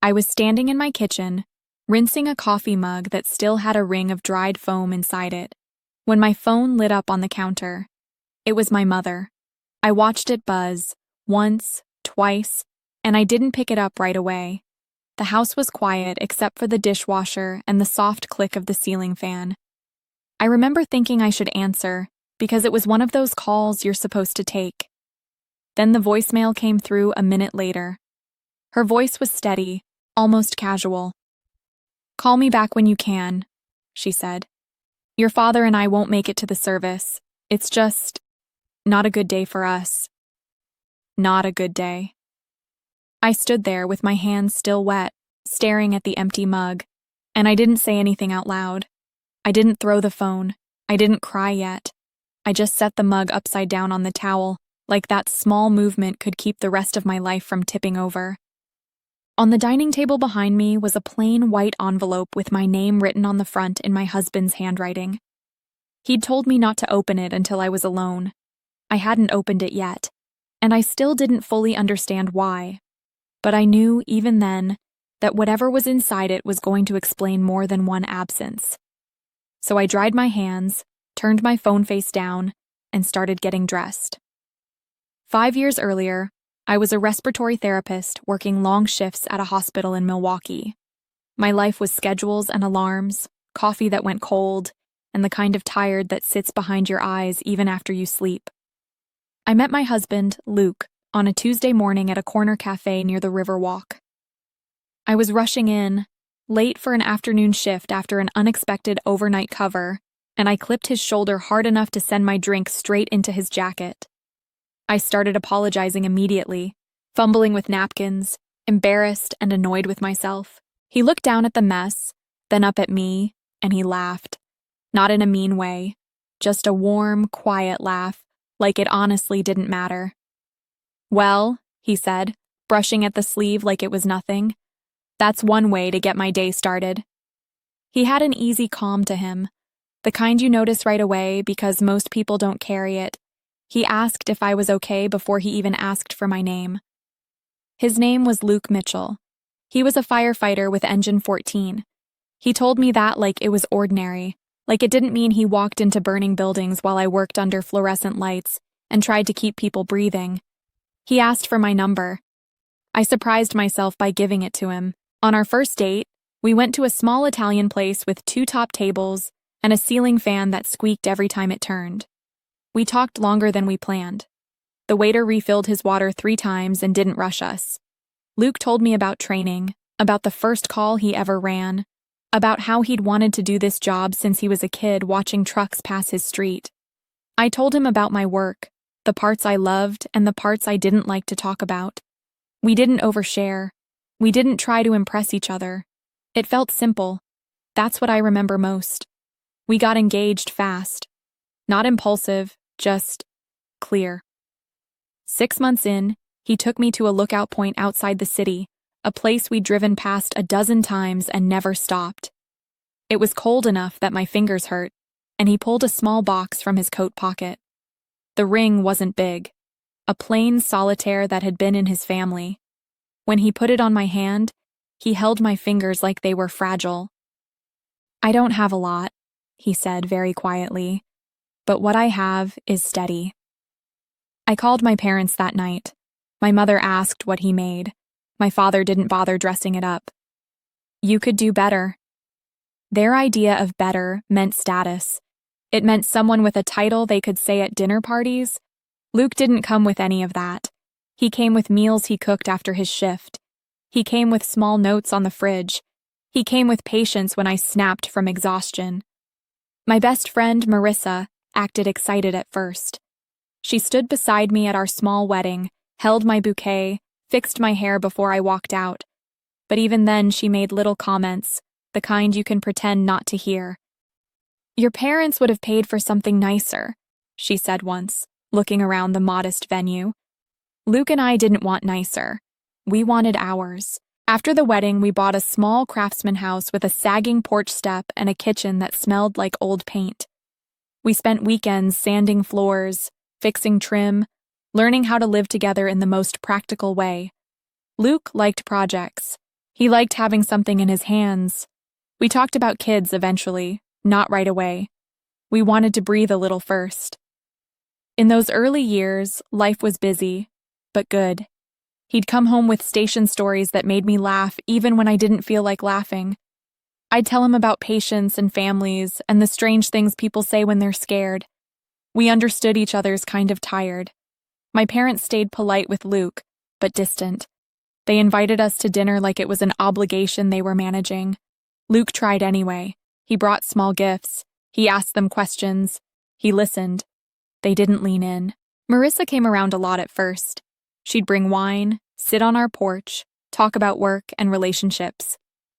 I was standing in my kitchen, rinsing a coffee mug that still had a ring of dried foam inside it, when my phone lit up on the counter. It was my mother. I watched it buzz, once, twice, and I didn't pick it up right away. The house was quiet except for the dishwasher and the soft click of the ceiling fan. I remember thinking I should answer, because it was one of those calls you're supposed to take. Then the voicemail came through a minute later. Her voice was steady, almost casual. "Call me back when you can," she said. "Your father and I won't make it to the service. It's just not a good day for us." Not a good day. I stood there with my hands still wet, staring at the empty mug, and I didn't say anything out loud. I didn't throw the phone. I didn't cry yet. I just set the mug upside down on the towel, like that small movement could keep the rest of my life from tipping over. On the dining table behind me was a plain white envelope with my name written on the front in my husband's handwriting. He'd told me not to open it until I was alone. I hadn't opened it yet, and I still didn't fully understand why. But I knew, even then, that whatever was inside it was going to explain more than one absence. So I dried my hands, turned my phone face down, and started getting dressed. 5 years earlier, I was a respiratory therapist working long shifts at a hospital in Milwaukee. My life was schedules and alarms, coffee that went cold, and the kind of tired that sits behind your eyes even after you sleep. I met my husband, Luke, on a Tuesday morning at a corner cafe near the Riverwalk. I was rushing in, late for an afternoon shift after an unexpected overnight cover, and I clipped his shoulder hard enough to send my drink straight into his jacket. I started apologizing immediately, fumbling with napkins, embarrassed and annoyed with myself. He looked down at the mess, then up at me, and he laughed. Not in a mean way, just a warm, quiet laugh, like it honestly didn't matter. "Well," he said, brushing at the sleeve like it was nothing, "that's one way to get my day started." He had an easy calm to him, the kind you notice right away because most people don't carry it. He asked if I was okay before he even asked for my name. His name was Luke Mitchell. He was a firefighter with Engine 14. He told me that like it was ordinary, like it didn't mean he walked into burning buildings while I worked under fluorescent lights and tried to keep people breathing. He asked for my number. I surprised myself by giving it to him. On our first date, we went to a small Italian place with 2 top tables and a ceiling fan that squeaked every time it turned. We talked longer than we planned. The waiter refilled his water 3 times and didn't rush us. Luke told me about training, about the first call he ever ran, about how he'd wanted to do this job since he was a kid watching trucks pass his street. I told him about my work, the parts I loved and the parts I didn't like to talk about. We didn't overshare. We didn't try to impress each other. It felt simple. That's what I remember most. We got engaged fast. Not impulsive, just clear. 6 months in, he took me to a lookout point outside the city, a place we'd driven past a dozen times and never stopped. It was cold enough that my fingers hurt, and he pulled a small box from his coat pocket. The ring wasn't big, a plain solitaire that had been in his family. When he put it on my hand, he held my fingers like they were fragile. "I don't have a lot," he said very quietly, "but what I have is steady." I called my parents that night. My mother asked what he made. My father didn't bother dressing it up. "You could do better." Their idea of better meant status. It meant someone with a title they could say at dinner parties. Luke didn't come with any of that. He came with meals he cooked after his shift. He came with small notes on the fridge. He came with patience when I snapped from exhaustion. My best friend, Marissa, acted excited at first. She stood beside me at our small wedding, held my bouquet, fixed my hair before I walked out. But even then she made little comments, the kind you can pretend not to hear. "Your parents would have paid for something nicer," she said once, looking around the modest venue. Luke and I didn't want nicer. We wanted ours. After the wedding, we bought a small craftsman house with a sagging porch step and a kitchen that smelled like old paint. We spent weekends sanding floors, fixing trim, learning how to live together in the most practical way. Luke liked projects. He liked having something in his hands. We talked about kids eventually, not right away. We wanted to breathe a little first. In those early years, life was busy, but good. He'd come home with station stories that made me laugh even when I didn't feel like laughing. I'd tell him about patients and families and the strange things people say when they're scared. We understood each other's kind of tired. My parents stayed polite with Luke, but distant. They invited us to dinner like it was an obligation they were managing. Luke tried anyway. He brought small gifts. He asked them questions. He listened. They didn't lean in. Marissa came around a lot at first. She'd bring wine, sit on our porch, talk about work and relationships.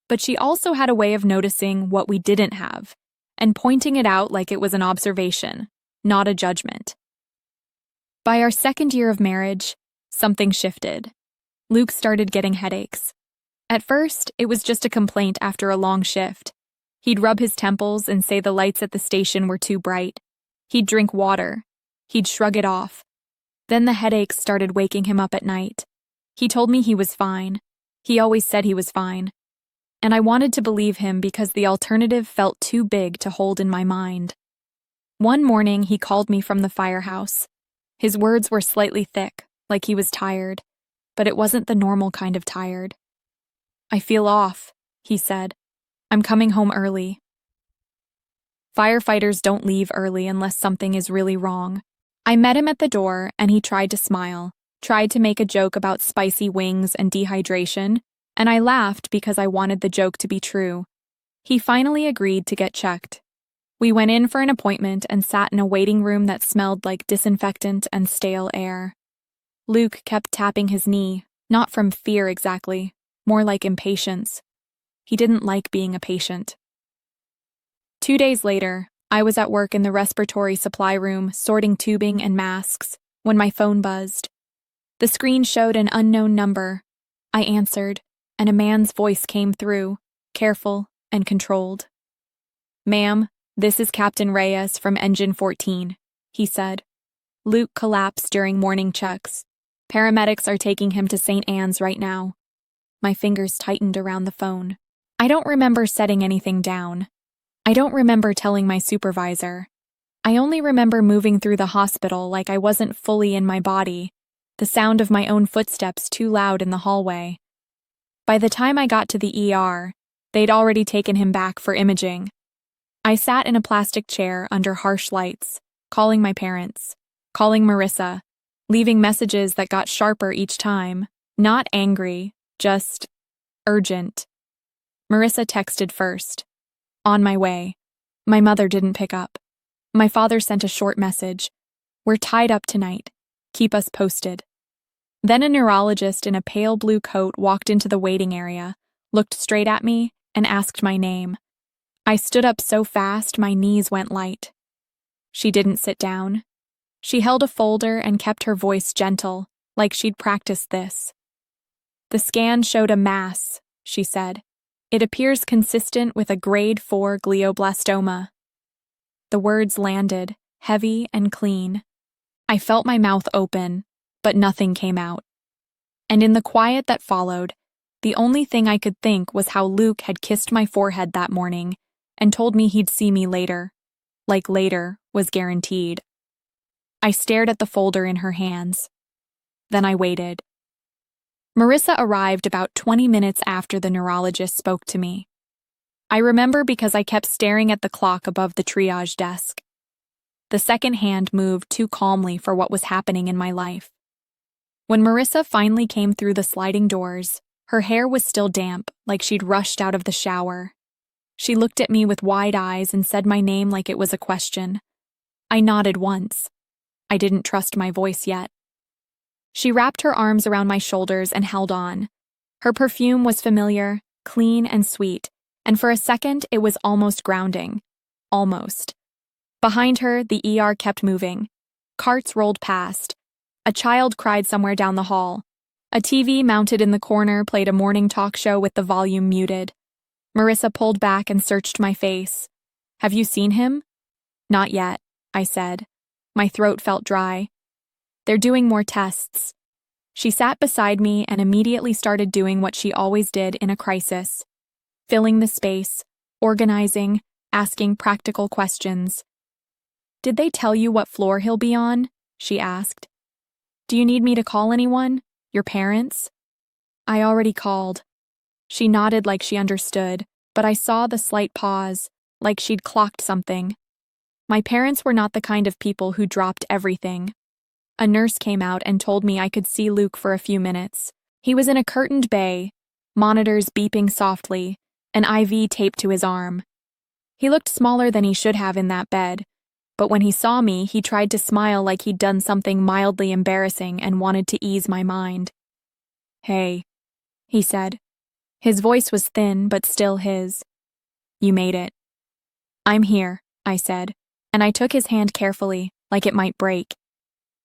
But she also had a way of noticing what we didn't have and pointing it out like it was an observation, not a judgment. By our second year of marriage, something shifted. Luke started getting headaches. At first, it was just a complaint after a long shift. He'd rub his temples and say the lights at the station were too bright. He'd drink water. He'd shrug it off. Then the headaches started waking him up at night. He told me he was fine. He always said he was fine. And I wanted to believe him because the alternative felt too big to hold in my mind. One morning, he called me from the firehouse. His words were slightly thick, like he was tired, but it wasn't the normal kind of tired. "I feel off," he said. "I'm coming home early." Firefighters don't leave early unless something is really wrong. I met him at the door, and he tried to smile, tried to make a joke about spicy wings and dehydration, and I laughed because I wanted the joke to be true. He finally agreed to get checked. We went in for an appointment and sat in a waiting room that smelled like disinfectant and stale air. Luke kept tapping his knee, not from fear exactly, more like impatience. He didn't like being a patient. 2 days later, I was at work in the respiratory supply room sorting tubing and masks when my phone buzzed. The screen showed an unknown number. I answered, and a man's voice came through, careful and controlled. "Ma'am, this is Captain Reyes from Engine 14, he said. "Luke collapsed during morning checks. Paramedics are taking him to St. Anne's right now." My fingers tightened around the phone. I don't remember setting anything down. I don't remember telling my supervisor. I only remember moving through the hospital like I wasn't fully in my body, the sound of my own footsteps too loud in the hallway. By the time I got to the ER, they'd already taken him back for imaging. I sat in a plastic chair under harsh lights, calling my parents, calling Marissa, leaving messages that got sharper each time, not angry, just urgent. Marissa texted first. "On my way." My mother didn't pick up. My father sent a short message. "We're tied up tonight. Keep us posted." Then a neurologist in a pale blue coat walked into the waiting area, looked straight at me, and asked my name. I stood up so fast my knees went light. She didn't sit down. She held a folder and kept her voice gentle, like she'd practiced this. "The scan showed a mass," she said. "It appears consistent with a grade 4 glioblastoma." The words landed, heavy and clean. I felt my mouth open, but nothing came out. And in the quiet that followed, the only thing I could think was how Luke had kissed my forehead that morning and told me he'd see me later, like later was guaranteed. I stared at the folder in her hands. Then I waited. Marissa arrived about 20 minutes after the neurologist spoke to me. I remember because I kept staring at the clock above the triage desk. The second hand moved too calmly for what was happening in my life. When Marissa finally came through the sliding doors, her hair was still damp, like she'd rushed out of the shower. She looked at me with wide eyes and said my name like it was a question. I nodded once. I didn't trust my voice yet. She wrapped her arms around my shoulders and held on. Her perfume was familiar, clean and sweet, and for a second it was almost grounding. Almost. Behind her, the ER kept moving. Carts rolled past. A child cried somewhere down the hall. A TV mounted in the corner played a morning talk show with the volume muted. Marissa pulled back and searched my face. "Have you seen him?" "Not yet," I said. My throat felt dry. "They're doing more tests." She sat beside me and immediately started doing what she always did in a crisis: filling the space, organizing, asking practical questions. "Did they tell you what floor he'll be on?" she asked. "Do you need me to call anyone? Your parents?" "I already called." She nodded like she understood, but I saw the slight pause, like she'd clocked something. My parents were not the kind of people who dropped everything. A nurse came out and told me I could see Luke for a few minutes. He was in a curtained bay, monitors beeping softly, an IV taped to his arm. He looked smaller than he should have in that bed, but when he saw me, he tried to smile like he'd done something mildly embarrassing and wanted to ease my mind. "Hey," he said. His voice was thin, but still his. "You made it." "I'm here," I said, and I took his hand carefully, like it might break.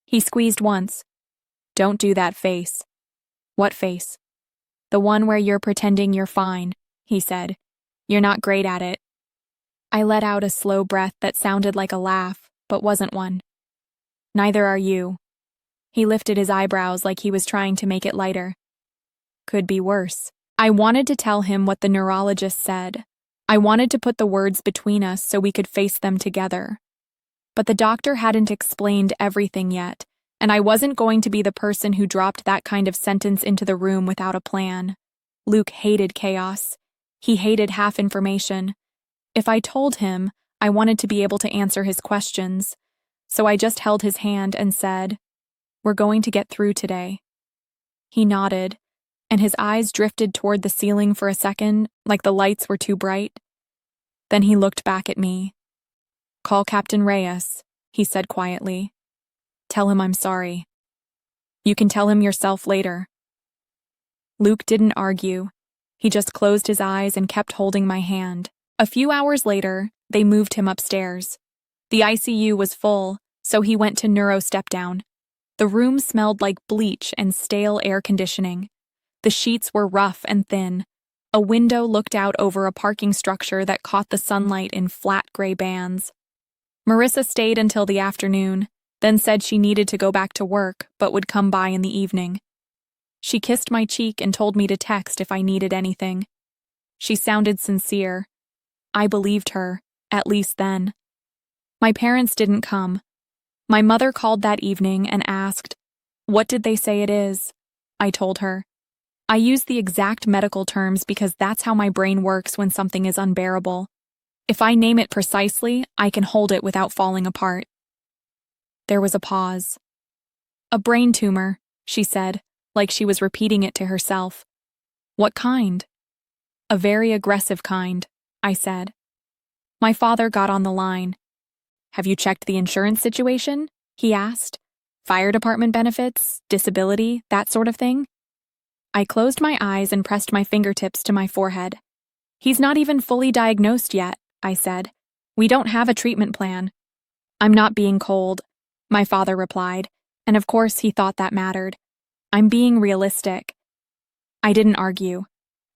He squeezed once. "Don't do that face." "What face?" "The one where you're pretending you're fine," he said. "You're not great at it." I let out a slow breath that sounded like a laugh, but wasn't one. "Neither are you." He lifted his eyebrows like he was trying to make it lighter. "Could be worse." I wanted to tell him what the neurologist said. I wanted to put the words between us so we could face them together. But the doctor hadn't explained everything yet, and I wasn't going to be the person who dropped that kind of sentence into the room without a plan. Luke hated chaos. He hated half information. If I told him, I wanted to be able to answer his questions. So I just held his hand and said, "We're going to get through today." He nodded, and his eyes drifted toward the ceiling for a second, like the lights were too bright. Then he looked back at me. "Call Captain Reyes," he said quietly. "Tell him I'm sorry. You can tell him yourself later." Luke didn't argue. He just closed his eyes and kept holding my hand. A few hours later, they moved him upstairs. The ICU was full, so he went to neuro step-down. The room smelled like bleach and stale air conditioning. The sheets were rough and thin. A window looked out over a parking structure that caught the sunlight in flat gray bands. Marissa stayed until the afternoon, then said she needed to go back to work but would come by in the evening. She kissed my cheek and told me to text if I needed anything. She sounded sincere. I believed her, at least then. My parents didn't come. My mother called that evening and asked, "What did they say it is?" I told her. I use the exact medical terms because that's how my brain works when something is unbearable. If I name it precisely, I can hold it without falling apart. There was a pause. "A brain tumor," she said, like she was repeating it to herself. "What kind?" "A very aggressive kind," I said. My father got on the line. "Have you checked the insurance situation?" he asked. "Fire department benefits, disability, that sort of thing?" I closed my eyes and pressed my fingertips to my forehead. "He's not even fully diagnosed yet," I said. "We don't have a treatment plan." "I'm not being cold," my father replied, and of course he thought that mattered. "I'm being realistic." I didn't argue.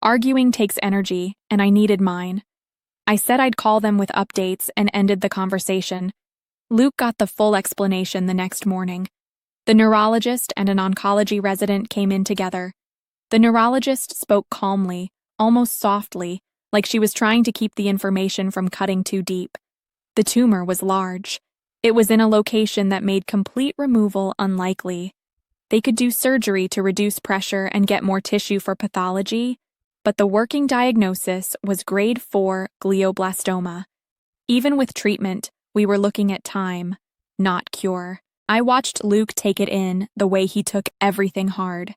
Arguing takes energy, and I needed mine. I said I'd call them with updates and ended the conversation. Luke got the full explanation the next morning. The neurologist and an oncology resident came in together. The neurologist spoke calmly, almost softly, like she was trying to keep the information from cutting too deep. The tumor was large. It was in a location that made complete removal unlikely. They could do surgery to reduce pressure and get more tissue for pathology, but the working diagnosis was grade 4 glioblastoma. Even with treatment, we were looking at time, not cure. I watched Luke take it in the way he took everything hard.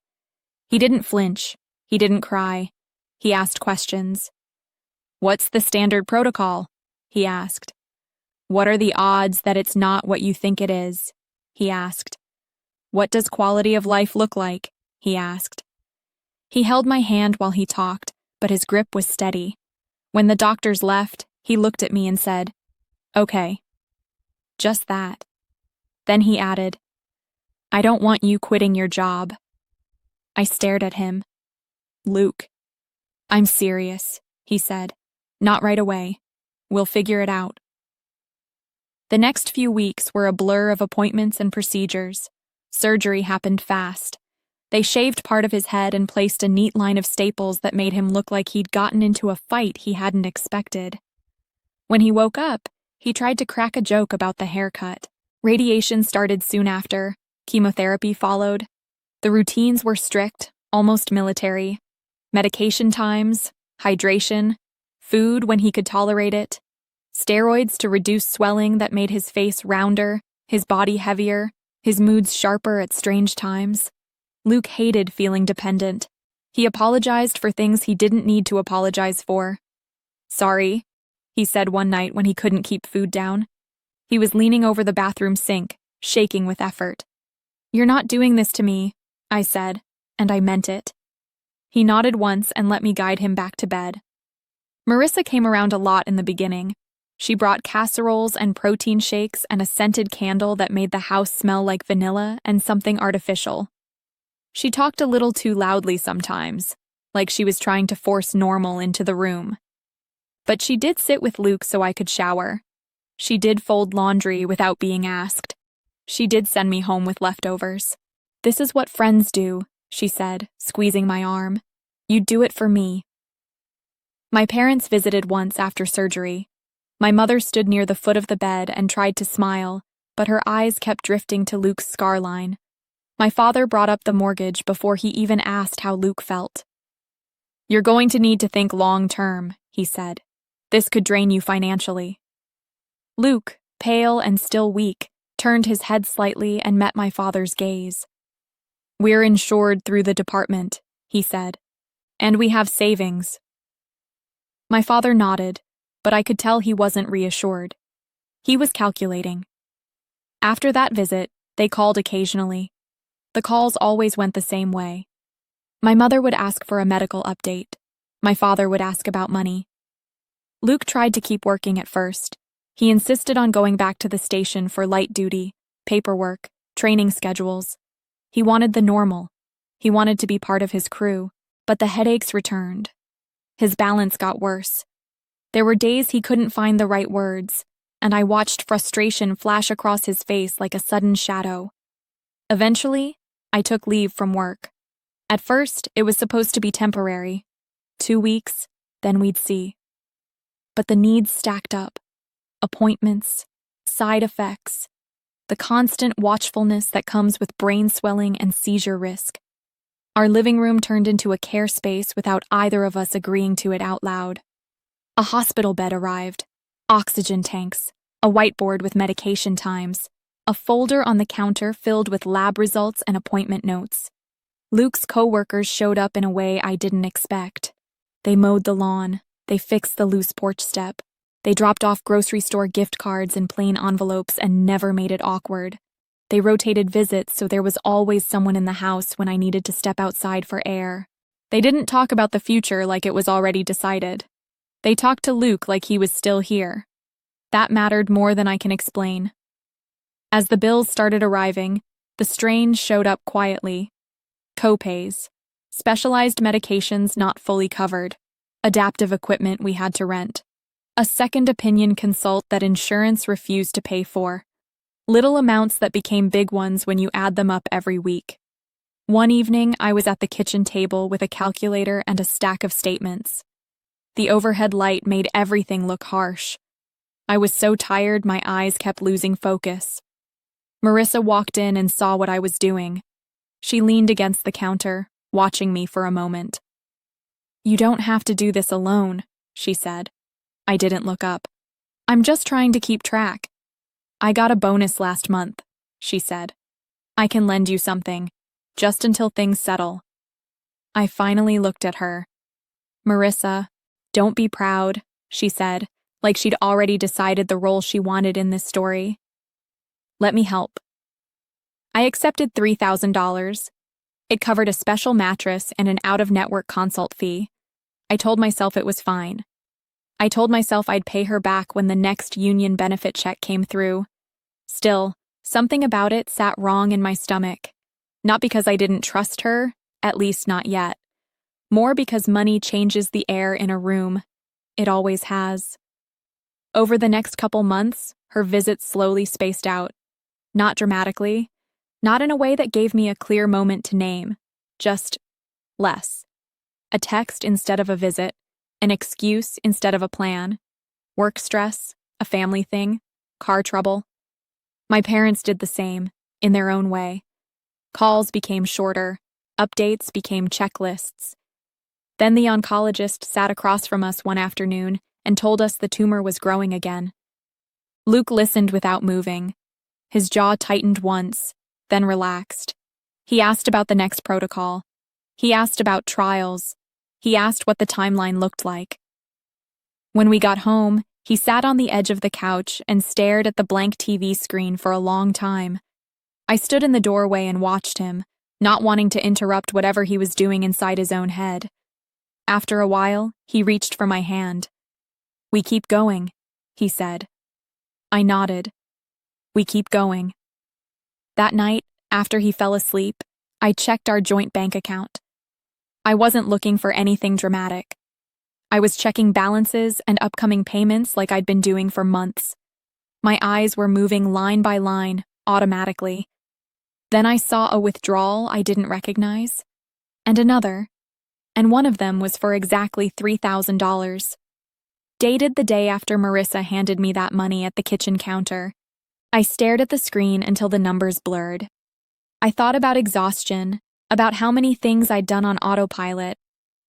He didn't flinch. He didn't cry. He asked questions. "What's the standard protocol?" he asked. "What are the odds that it's not what you think it is?" he asked. "What does quality of life look like?" he asked. He held my hand while he talked, but his grip was steady. When the doctors left, he looked at me and said, "Okay." Just that. Then he added, "I don't want you quitting your job." I stared at him. "Luke." "I'm serious," he said. "Not right away. We'll figure it out." The next few weeks were a blur of appointments and procedures. Surgery happened fast. They shaved part of his head and placed a neat line of staples that made him look like he'd gotten into a fight he hadn't expected. When he woke up, he tried to crack a joke about the haircut. Radiation started soon after. Chemotherapy followed. The routines were strict, almost military. Medication times, hydration, food when he could tolerate it, steroids to reduce swelling that made his face rounder, his body heavier, his moods sharper at strange times. Luke hated feeling dependent. He apologized for things he didn't need to apologize for. "Sorry," he said one night when he couldn't keep food down. He was leaning over the bathroom sink, shaking with effort. "You're not doing this to me," I said, and I meant it. He nodded once and let me guide him back to bed. Marissa came around a lot in the beginning. She brought casseroles and protein shakes and a scented candle that made the house smell like vanilla and something artificial. She talked a little too loudly sometimes, like she was trying to force normal into the room. But she did sit with Luke so I could shower. She did fold laundry without being asked. She did send me home with leftovers. "This is what friends do," she said, squeezing my arm. "You do it for me." My parents visited once after surgery. My mother stood near the foot of the bed and tried to smile, but her eyes kept drifting to Luke's scar line. My father brought up the mortgage before he even asked how Luke felt. "You're going to need to think long-term," he said. "This could drain you financially." Luke, pale and still weak, turned his head slightly and met my father's gaze. "We're insured through the department," he said, "and we have savings." My father nodded, but I could tell he wasn't reassured. He was calculating. After that visit, they called occasionally. The calls always went the same way. My mother would ask for a medical update. My father would ask about money. Luke tried to keep working at first. He insisted on going back to the station for light duty, paperwork, training schedules. He wanted the normal. He wanted to be part of his crew, but the headaches returned. His balance got worse. There were days he couldn't find the right words, and I watched frustration flash across his face like a sudden shadow. Eventually, I took leave from work. At first, it was supposed to be temporary. 2 weeks, then we'd see. But the needs stacked up. Appointments, side effects, the constant watchfulness that comes with brain swelling and seizure risk. Our living room turned into a care space without either of us agreeing to it out loud. A hospital bed arrived, oxygen tanks, a whiteboard with medication times, a folder on the counter filled with lab results and appointment notes. Luke's co-workers showed up in a way I didn't expect. They mowed the lawn, they fixed the loose porch step, they dropped off grocery store gift cards in plain envelopes and never made it awkward. They rotated visits so there was always someone in the house when I needed to step outside for air. They didn't talk about the future like it was already decided. They talked to Luke like he was still here. That mattered more than I can explain. As the bills started arriving, the strain showed up quietly. Copays, specialized medications not fully covered, adaptive equipment we had to rent, a second opinion consult that insurance refused to pay for, little amounts that became big ones when you add them up every week. One evening, I was at the kitchen table with a calculator and a stack of statements. The overhead light made everything look harsh. I was so tired my eyes kept losing focus. Marissa walked in and saw what I was doing. She leaned against the counter, watching me for a moment. "You don't have to do this alone," she said. I didn't look up. "I'm just trying to keep track." "I got a bonus last month," she said. "I can lend you something, just until things settle." I finally looked at her. "Marissa, don't be proud," she said, like she'd already decided the role she wanted in this story. "Let me help." I accepted $3,000. It covered a special mattress and an out-of-network consult fee. I told myself it was fine. I told myself I'd pay her back when the next union benefit check came through. Still, something about it sat wrong in my stomach. Not because I didn't trust her, at least not yet. More because money changes the air in a room. It always has. Over the next couple months, her visits slowly spaced out. Not dramatically. Not in a way that gave me a clear moment to name. just less. A text instead of a visit, an excuse instead of a plan, work stress, a family thing, car trouble. My parents did the same, in their own way. Calls became shorter, updates became checklists. Then the oncologist sat across from us one afternoon and told us the tumor was growing again. Luke listened without moving. His jaw tightened once, then relaxed. He asked about the next protocol. He asked about trials. He asked what the timeline looked like. When we got home, he sat on the edge of the couch and stared at the blank TV screen for a long time. I stood in the doorway and watched him, not wanting to interrupt whatever he was doing inside his own head. After a while, he reached for my hand. "We keep going," he said. I nodded. "We keep going." That night, after he fell asleep, I checked our joint bank account. I wasn't looking for anything dramatic. I was checking balances and upcoming payments like I'd been doing for months. My eyes were moving line by line, automatically. Then I saw a withdrawal I didn't recognize, and another, and one of them was for exactly $3,000. Dated the day after Marissa handed me that money at the kitchen counter. I stared at the screen until the numbers blurred. I thought about exhaustion, about how many things I'd done on autopilot.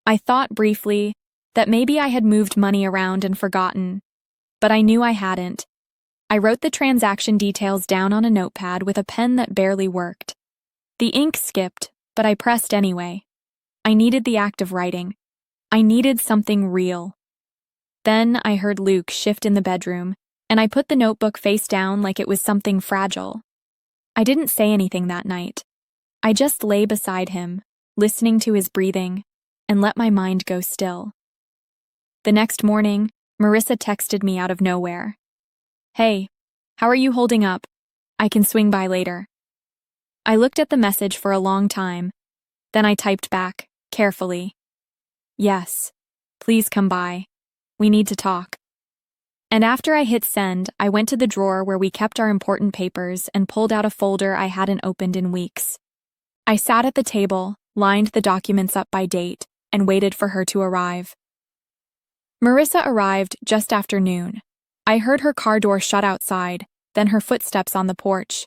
I thought briefly that maybe I had moved money around and forgotten, but I knew I hadn't. I wrote the transaction details down on a notepad with a pen that barely worked. The ink skipped, but I pressed anyway. I needed the act of writing. I needed something real. Then I heard Luke shift in the bedroom, and I put the notebook face down like it was something fragile. I didn't say anything that night. I just lay beside him, listening to his breathing, and let my mind go still. The next morning, Marissa texted me out of nowhere. "Hey, how are you holding up? I can swing by later." I looked at the message for a long time. Then I typed back, carefully. "Yes, please come by. We need to talk." And after I hit send, I went to the drawer where we kept our important papers and pulled out a folder I hadn't opened in weeks. I sat at the table, lined the documents up by date, and waited for her to arrive. Marissa arrived just after noon. I heard her car door shut outside, then her footsteps on the porch.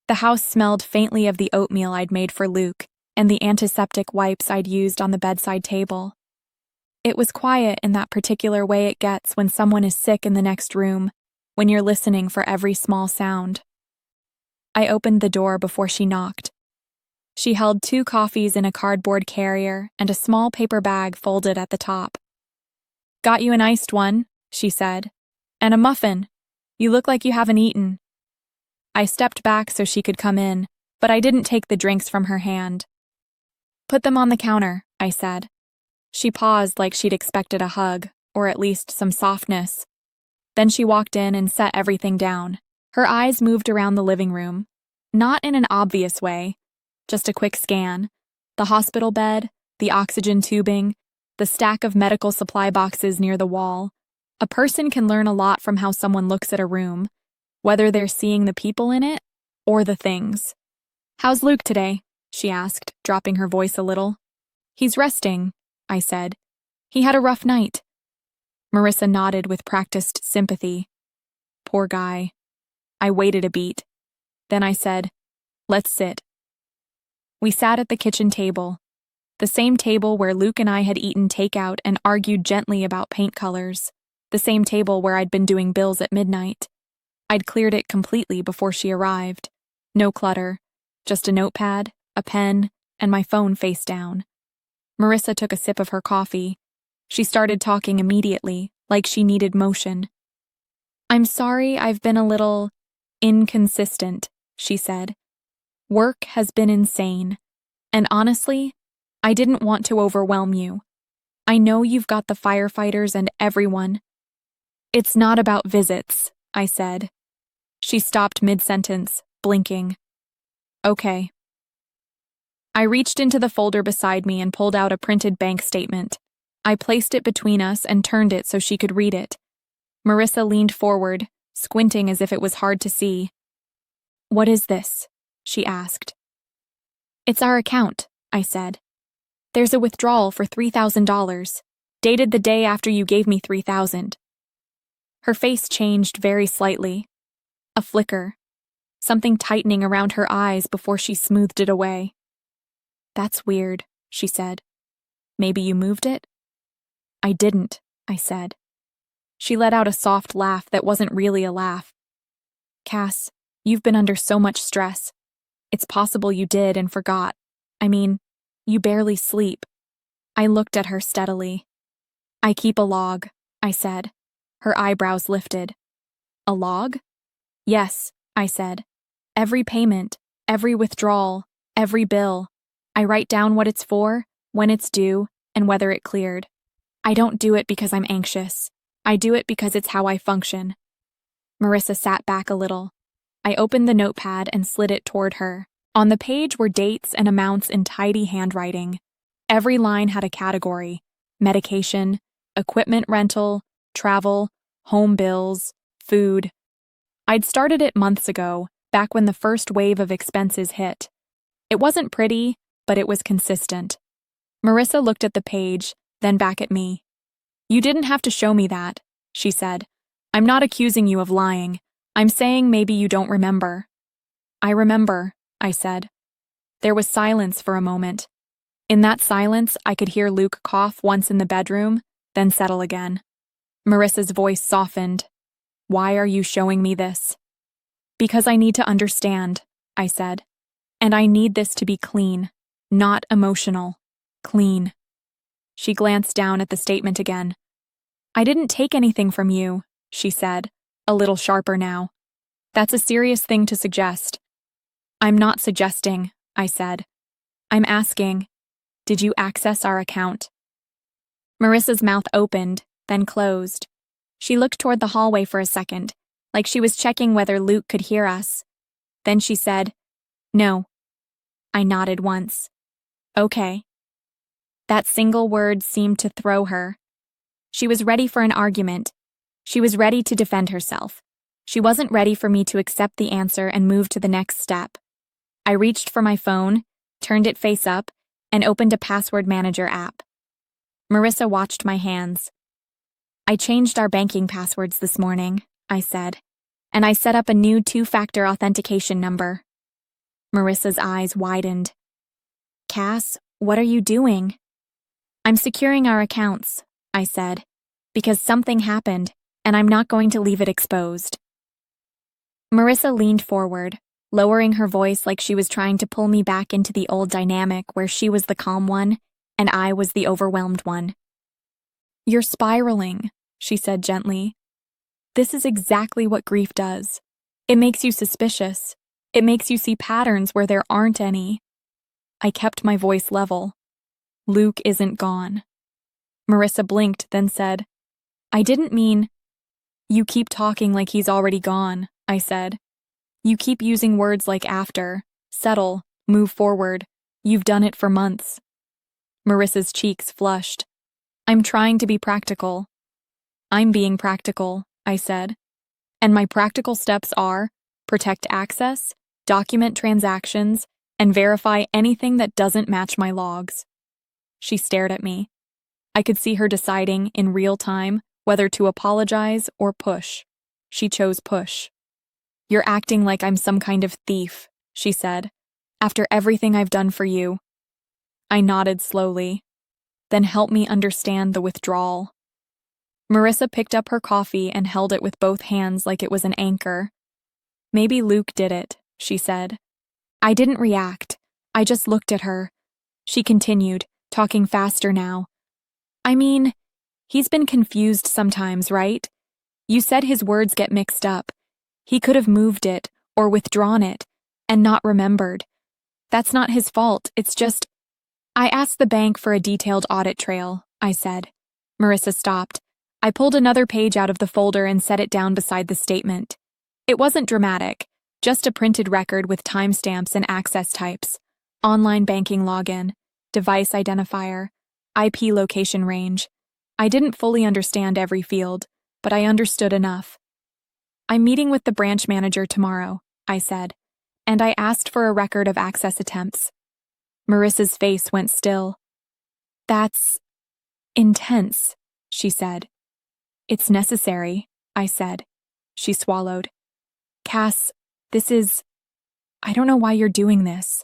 The house smelled faintly of the oatmeal I'd made for Luke and the antiseptic wipes I'd used on the bedside table. It was quiet in that particular way it gets when someone is sick in the next room, when you're listening for every small sound. I opened the door before she knocked. She held 2 coffees in a cardboard carrier and a small paper bag folded at the top. "Got you an iced one," she said. "And a muffin. You look like you haven't eaten." I stepped back so she could come in, but I didn't take the drinks from her hand. "Put them on the counter," I said. She paused like she'd expected a hug, or at least some softness. Then she walked in and set everything down. Her eyes moved around the living room. Not in an obvious way, just a quick scan. The hospital bed, the oxygen tubing, the stack of medical supply boxes near the wall. A person can learn a lot from how someone looks at a room, whether they're seeing the people in it or the things. "How's Luke today?" she asked, dropping her voice a little. "He's resting," I said. "He had a rough night." Marissa nodded with practiced sympathy. "Poor guy." I waited a beat. Then I said, "Let's sit." We sat at the kitchen table, the same table where Luke and I had eaten takeout and argued gently about paint colors, the same table where I'd been doing bills at midnight. I'd cleared it completely before she arrived. No clutter, just a notepad, a pen, and my phone face down. Marissa took a sip of her coffee. She started talking immediately, like she needed motion. "I'm sorry I've been a little inconsistent," she said. "Work has been insane, and honestly, I didn't want to overwhelm you. I know you've got the firefighters and everyone." "It's not about visits," I said. She stopped mid-sentence, blinking. "Okay." I reached into the folder beside me and pulled out a printed bank statement. I placed it between us and turned it so she could read it. Marissa leaned forward, squinting as if it was hard to see. "What is this?" she asked. "It's our account," I said. There's a withdrawal for $3,000, dated the day after you gave me $3,000. Her face changed very slightly. A flicker. Something tightening around her eyes before she smoothed it away. That's weird, she said. Maybe you moved it? I didn't, I said. She let out a soft laugh that wasn't really a laugh. Cass, you've been under so much stress. It's possible you did and forgot. I mean, you barely sleep. I looked at her steadily. I keep a log, I said. Her eyebrows lifted. A log? Yes, I said. Every payment, every withdrawal, every bill. I write down what it's for, when it's due, and whether it cleared. I don't do it because I'm anxious. I do it because it's how I function. Marissa sat back a little. I opened the notepad and slid it toward her. On the page were dates and amounts in tidy handwriting. Every line had a category: medication, equipment rental, travel, home bills, food. I'd started it months ago, back when the first wave of expenses hit. It wasn't pretty, but it was consistent. Marissa looked at the page, then back at me. You didn't have to show me that, she said. I'm not accusing you of lying. I'm saying maybe you don't remember. I remember, I said. There was silence for a moment. In that silence, I could hear Luke cough once in the bedroom, then settle again. Marissa's voice softened. Why are you showing me this? Because I need to understand, I said. And I need this to be clean, not emotional. Clean. She glanced down at the statement again. I didn't take anything from you, she said, a little sharper now. That's a serious thing to suggest. I'm not suggesting, I said. I'm asking, did you access our account? Marissa's mouth opened, then closed. She looked toward the hallway for a second, like she was checking whether Luke could hear us. Then she said, No. I nodded once. Okay. That single word seemed to throw her. She was ready for an argument. She was ready to defend herself. She wasn't ready for me to accept the answer and move to the next step. I reached for my phone, turned it face up, and opened a password manager app. Marissa watched my hands. I changed our banking passwords this morning, I said, and I set up a new 2-factor authentication number. Marissa's eyes widened. Cass, what are you doing? I'm securing our accounts, I said, because something happened, and I'm not going to leave it exposed. Marissa leaned forward, lowering her voice like she was trying to pull me back into the old dynamic where she was the calm one, and I was the overwhelmed one. You're spiraling, she said gently. This is exactly what grief does. It makes you suspicious. It makes you see patterns where there aren't any. I kept my voice level. Luke isn't gone. Marissa blinked, then said, I didn't mean... You keep talking like he's already gone, I said. You keep using words like after, settle, move forward. You've done it for months. Marissa's cheeks flushed. I'm trying to be practical. I'm being practical, I said. And my practical steps are protect access, document transactions, and verify anything that doesn't match my logs. She stared at me. I could see her deciding, in real time, whether to apologize or push. She chose push. You're acting like I'm some kind of thief, she said, after everything I've done for you. I nodded slowly. Then help me understand the withdrawal. Marissa picked up her coffee and held it with both hands like it was an anchor. Maybe Luke did it, she said. I didn't react. I just looked at her. She continued, talking faster now. I mean, he's been confused sometimes, right? You said his words get mixed up. He could have moved it, or withdrawn it, and not remembered. That's not his fault, it's just... I asked the bank for a detailed audit trail, I said. Marissa stopped. I pulled another page out of the folder and set it down beside the statement. It wasn't dramatic, just a printed record with timestamps and access types. Online banking login, device identifier, IP location range. I didn't fully understand every field, but I understood enough. I'm meeting with the branch manager tomorrow, I said, and I asked for a record of access attempts. Marissa's face went still. That's intense, she said. It's necessary, I said. She swallowed. Cass, I don't know why you're doing this.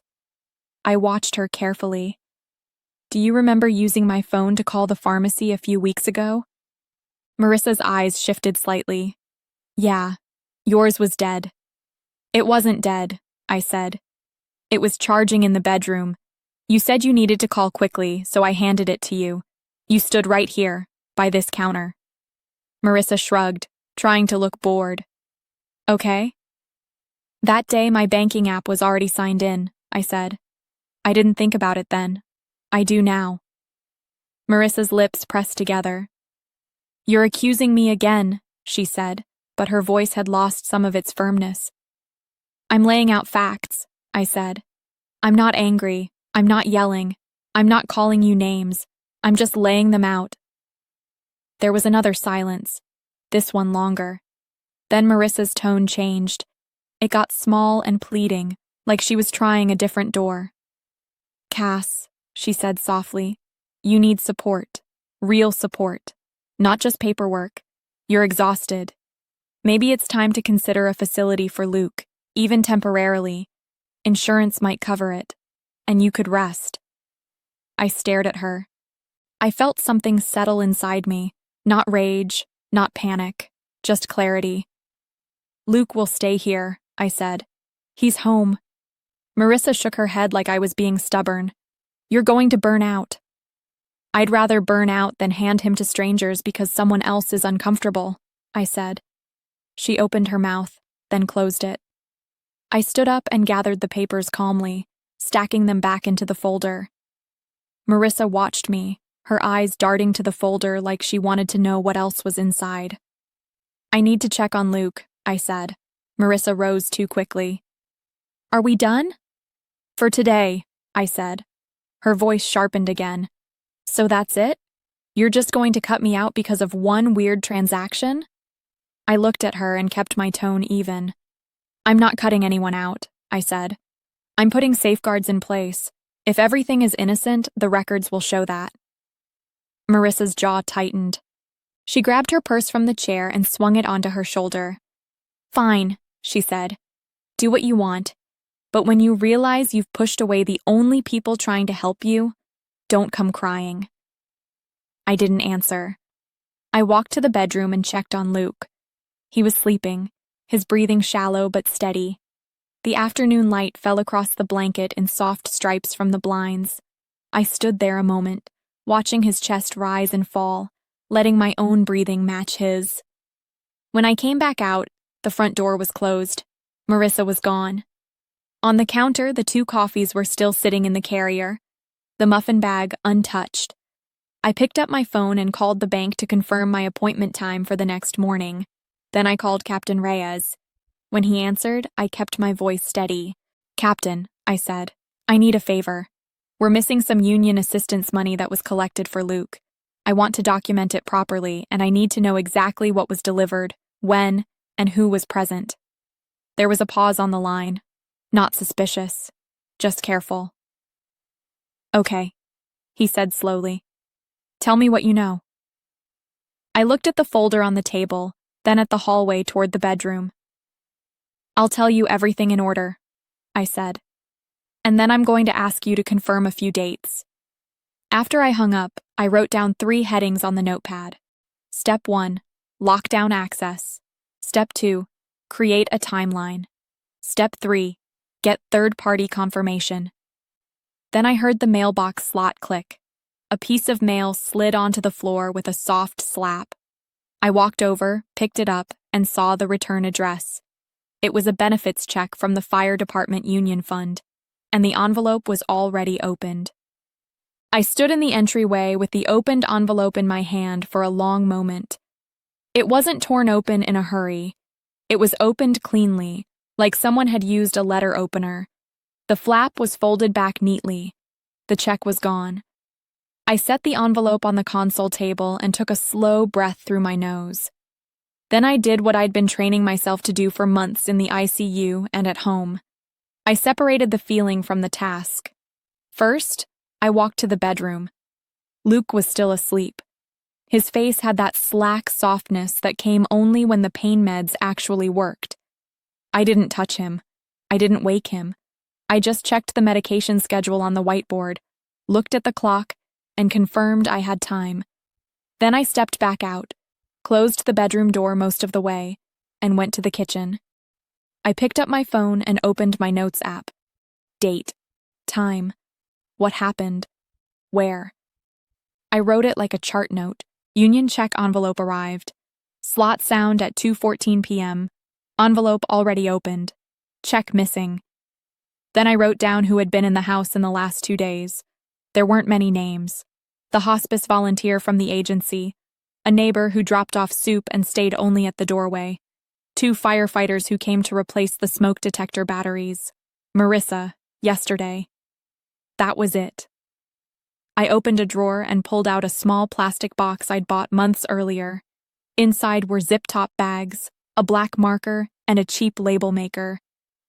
I watched her carefully. Do you remember using my phone to call the pharmacy a few weeks ago? Marissa's eyes shifted slightly. Yeah, yours was dead. It wasn't dead, I said. It was charging in the bedroom. You said you needed to call quickly, so I handed it to you. You stood right here, by this counter. Marissa shrugged, trying to look bored. Okay. That day my banking app was already signed in, I said. I didn't think about it then. I do now. Marissa's lips pressed together. You're accusing me again, she said, but her voice had lost some of its firmness. I'm laying out facts, I said. I'm not angry. I'm not yelling. I'm not calling you names. I'm just laying them out. There was another silence, this one longer. Then Marissa's tone changed. It got small and pleading, like she was trying a different door. Cass, she said softly, you need support. Real support. Not just paperwork. You're exhausted. Maybe it's time to consider a facility for Luke, even temporarily. Insurance might cover it, and you could rest. I stared at her. I felt something settle inside me, not rage, not panic, just clarity. Luke will stay here, I said. He's home. Marissa shook her head like I was being stubborn. You're going to burn out. I'd rather burn out than hand him to strangers because someone else is uncomfortable, I said. She opened her mouth, then closed it. I stood up and gathered the papers calmly, stacking them back into the folder. Marissa watched me, her eyes darting to the folder like she wanted to know what else was inside. I need to check on Luke, I said. Marissa rose too quickly. Are we done? For today, I said. Her voice sharpened again. So that's it? You're just going to cut me out because of one weird transaction? I looked at her and kept my tone even. I'm not cutting anyone out, I said. I'm putting safeguards in place. If everything is innocent, the records will show that. Marissa's jaw tightened. She grabbed her purse from the chair and swung it onto her shoulder. Fine, she said. Do what you want. But when you realize you've pushed away the only people trying to help you, don't come crying. I didn't answer. I walked to the bedroom and checked on Luke. He was sleeping, his breathing shallow but steady. The afternoon light fell across the blanket in soft stripes from the blinds. I stood there a moment, watching his chest rise and fall, letting my own breathing match his. When I came back out, the front door was closed. Marissa was gone. On the counter, the 2 coffees were still sitting in the carrier, the muffin bag untouched. I picked up my phone and called the bank to confirm my appointment time for the next morning. Then I called Captain Reyes. When he answered, I kept my voice steady. Captain, I said, I need a favor. We're missing some union assistance money that was collected for Luke. I want to document it properly, and I need to know exactly what was delivered, when, and who was present. There was a pause on the line. Not suspicious, just careful. Okay, he said slowly. Tell me what you know. I looked at the folder on the table, then at the hallway toward the bedroom. I'll tell you everything in order, I said. And then I'm going to ask you to confirm a few dates. After I hung up, I wrote down 3 headings on the notepad. Step 1, lock down access. Step 2, create a timeline. Step 3, get third-party confirmation. Then I heard the mailbox slot click. A piece of mail slid onto the floor with a soft slap. I walked over, picked it up, and saw the return address. It was a benefits check from the fire department union fund, and the envelope was already opened. I stood in the entryway with the opened envelope in my hand for a long moment. It wasn't torn open in a hurry. It was opened cleanly, like someone had used a letter opener. The flap was folded back neatly. The check was gone. I set the envelope on the console table and took a slow breath through my nose. Then I did what I'd been training myself to do for months in the ICU and at home. I separated the feeling from the task. First, I walked to the bedroom. Luke was still asleep. His face had that slack softness that came only when the pain meds actually worked. I didn't touch him. I didn't wake him. I just checked the medication schedule on the whiteboard, looked at the clock, and confirmed I had time. Then I stepped back out, closed the bedroom door most of the way, and went to the kitchen. I picked up my phone and opened my notes app. Date. Time. What happened. Where. I wrote it like a chart note. Union check envelope arrived. Slot sound at 2:14 p.m. Envelope already opened. Check missing. Then I wrote down who had been in the house in the last 2 days. There weren't many names. The hospice volunteer from the agency, a neighbor who dropped off soup and stayed only at the doorway, 2 firefighters who came to replace the smoke detector batteries, Marissa, yesterday. That was it. I opened a drawer and pulled out a small plastic box I'd bought months earlier. Inside were zip-top bags, a black marker, and a cheap label maker.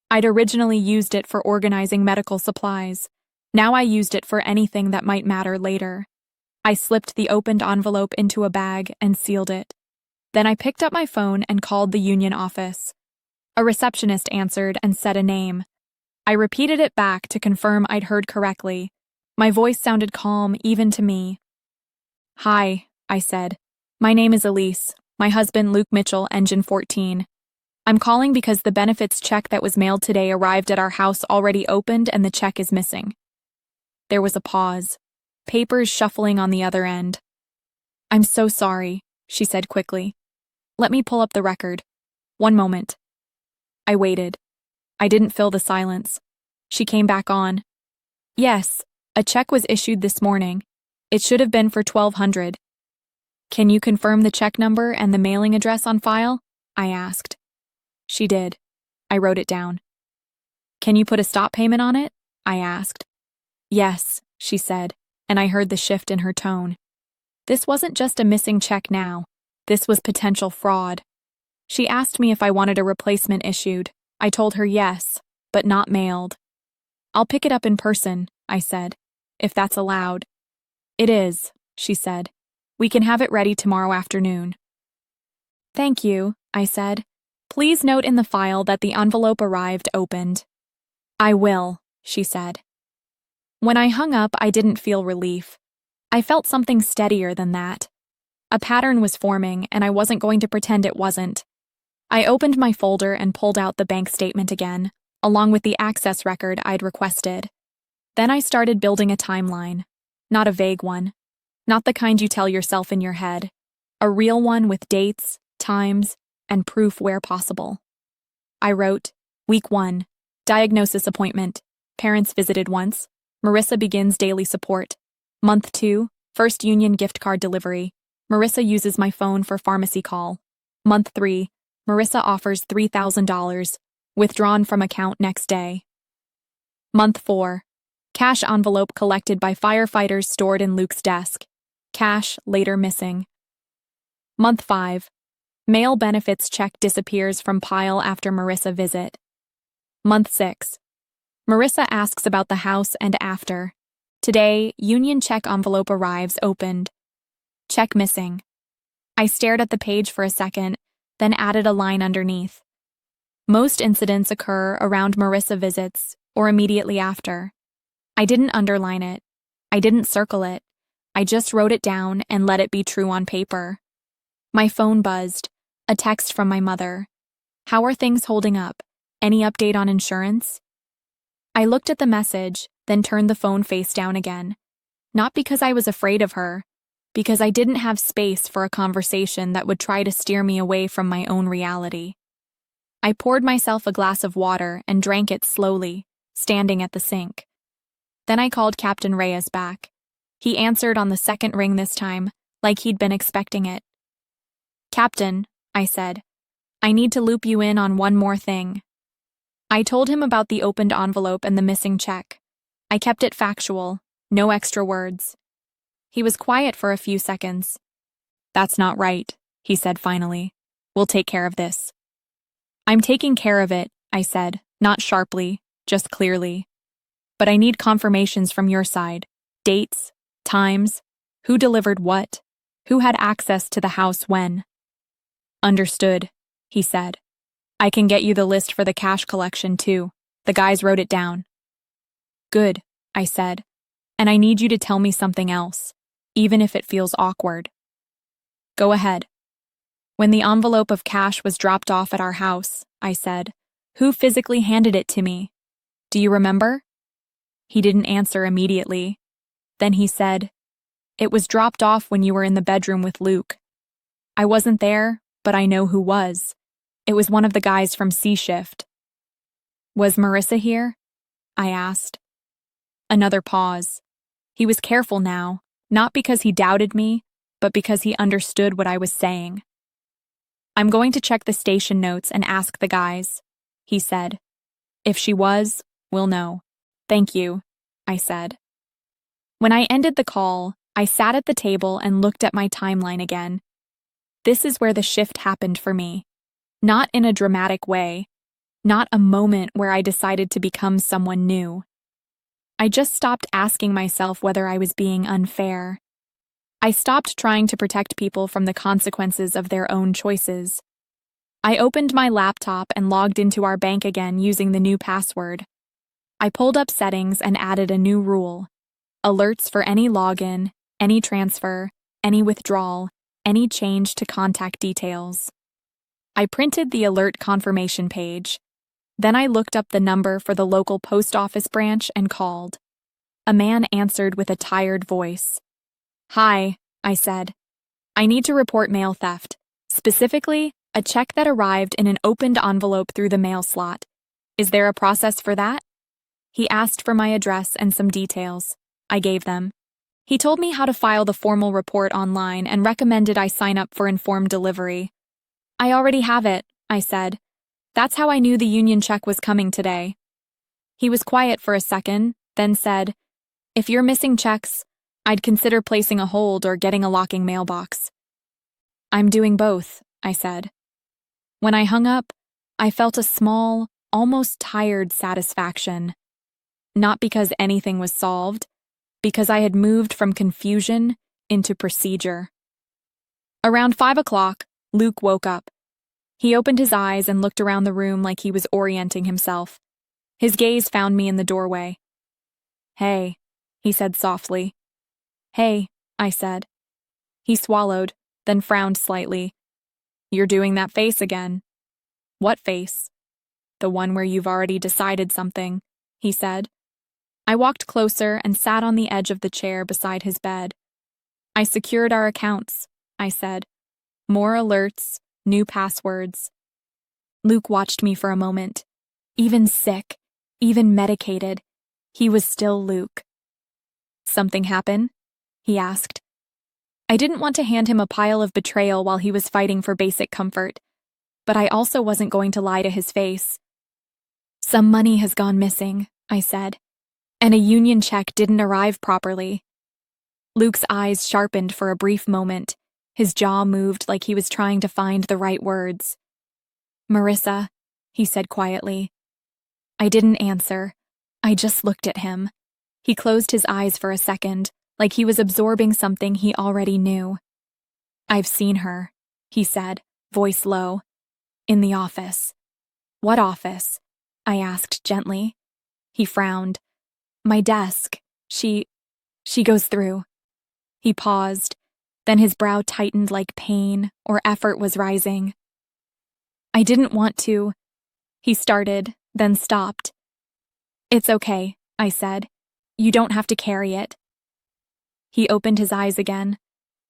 I'd originally used it for organizing medical supplies. Now I used it for anything that might matter later. I slipped the opened envelope into a bag and sealed it. Then I picked up my phone and called the union office. A receptionist answered and said a name. I repeated it back to confirm I'd heard correctly. My voice sounded calm even to me. "Hi," I said. "My name is Elise. My husband, Luke Mitchell, Engine 14. I'm calling because the benefits check that was mailed today arrived at our house already opened and the check is missing." There was a pause, papers shuffling on the other end. "I'm so sorry," she said quickly. "Let me pull up the record. One moment." I waited. I didn't fill the silence. She came back on. "Yes, a check was issued this morning. It should have been for $1,200. Can you confirm the check number and the mailing address on file?" I asked. She did. I wrote it down. "Can you put a stop payment on it?" I asked. "Yes," she said, and I heard the shift in her tone. This wasn't just a missing check now. This was potential fraud. She asked me if I wanted a replacement issued. I told her yes, but not mailed. "I'll pick it up in person," I said, "if that's allowed." "It is," she said. "We can have it ready tomorrow afternoon." "Thank you," I said. "Please note in the file that the envelope arrived opened." "I will," she said. When I hung up, I didn't feel relief. I felt something steadier than that. A pattern was forming, and I wasn't going to pretend it wasn't. I opened my folder and pulled out the bank statement again, along with the access record I'd requested. Then I started building a timeline. Not a vague one. Not the kind you tell yourself in your head. A real one with dates, times, and proof where possible. I wrote, Week 1, diagnosis appointment. Parents visited once. Marissa begins daily support. Month 2, first union gift card delivery. Marissa uses my phone for pharmacy call. Month 3, Marissa offers $3,000, withdrawn from account next day. Month 4, cash envelope collected by firefighters stored in Luke's desk. Cash later missing. Month 5, mail benefits check disappears from pile after Marissa visit. Month 6, Marissa asks about the house and after. Today, union check envelope arrives opened. Check missing. I stared at the page for a second, then added a line underneath. Most incidents occur around Marissa visits or immediately after. I didn't underline it. I didn't circle it. I just wrote it down and let it be true on paper. My phone buzzed. A text from my mother. "How are things holding up? Any update on insurance?" I looked at the message, then turned the phone face down again. Not because I was afraid of her, because I didn't have space for a conversation that would try to steer me away from my own reality. I poured myself a glass of water and drank it slowly, standing at the sink. Then I called Captain Reyes back. He answered on the second ring this time, like he'd been expecting it. "Captain," I said, "I need to loop you in on one more thing." I told him about the opened envelope and the missing check. I kept it factual, no extra words. He was quiet for a few seconds. "That's not right," he said finally. "We'll take care of this." "I'm taking care of it," I said, not sharply, just clearly. "But I need confirmations from your side. Dates, times, Who delivered what? Who had access to the house when? Understood, he said. I can get you the list for the cash collection, too. The guys wrote it down. Good, I said. And I need you to tell me something else, even if it feels awkward. Go ahead. When the envelope of cash was dropped off at our house, I said, who physically handed it to me? Do you remember? He didn't answer immediately. Then he said, it was dropped off when you were in the bedroom with Luke. I wasn't there, but I know who was. It was one of the guys from C Shift. Was Marissa here? I asked. Another pause. He was careful now, not because he doubted me, but because he understood what I was saying. I'm going to check the station notes and ask the guys, he said. If she was, we'll know. Thank you, I said. When I ended the call, I sat at the table and looked at my timeline again. This is where the shift happened for me. Not in a dramatic way. Not a moment where I decided to become someone new. I just stopped asking myself whether I was being unfair. I stopped trying to protect people from the consequences of their own choices. I opened my laptop and logged into our bank again using the new password. I pulled up settings and added a new rule. Alerts for any login, any transfer, any withdrawal, any change to contact details. I printed the alert confirmation page. Then I looked up the number for the local post office branch and called. A man answered with a tired voice. Hi, I said. I need to report mail theft. Specifically, a check that arrived in an opened envelope through the mail slot. Is there a process for that? He asked for my address and some details. I gave them. He told me how to file the formal report online and recommended I sign up for informed delivery. I already have it, I said. That's how I knew the union check was coming today. He was quiet for a second, then said, if you're missing checks, I'd consider placing a hold or getting a locking mailbox. I'm doing both, I said. When I hung up, I felt a small, almost tired satisfaction. Not because anything was solved, because I had moved from confusion into procedure. Around 5 o'clock, Luke woke up. He opened his eyes and looked around the room like he was orienting himself. His gaze found me in the doorway. Hey, he said softly. Hey, I said. He swallowed, then frowned slightly. You're doing that face again. What face? The one where you've already decided something, he said. I walked closer and sat on the edge of the chair beside his bed. I secured our accounts, I said. More alerts, new passwords. Luke watched me for a moment. Even sick, even medicated, he was still Luke. Something happen? He asked. I didn't want to hand him a pile of betrayal while he was fighting for basic comfort, but I also wasn't going to lie to his face. Some money has gone missing, I said, and a union check didn't arrive properly. Luke's eyes sharpened for a brief moment. His jaw moved like he was trying to find the right words. Marissa, he said quietly. I didn't answer. I just looked at him. He closed his eyes for a second, like he was absorbing something he already knew. I've seen her, he said, voice low. In the office. What office? I asked gently. He frowned. My desk. She goes through. He paused. Then his brow tightened like pain or effort was rising. I didn't want to. He started, then stopped. It's okay, I said. You don't have to carry it. He opened his eyes again.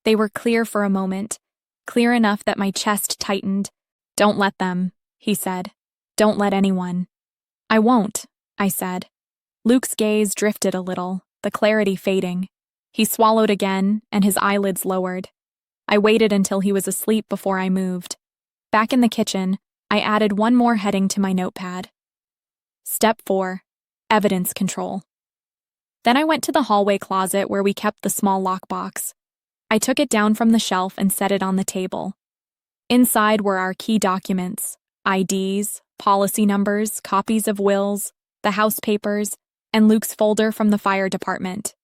They were clear for a moment, clear enough that my chest tightened. Don't let them, he said. Don't let anyone. I won't, I said. Luke's gaze drifted a little, the clarity fading. He swallowed again, and his eyelids lowered. I waited until he was asleep before I moved. Back in the kitchen, I added one more heading to my notepad. Step 4, evidence control. Then I went to the hallway closet where we kept the small lockbox. I took it down from the shelf and set it on the table. Inside were our key documents, IDs, policy numbers, copies of wills, the house papers, and Luke's folder from the fire department.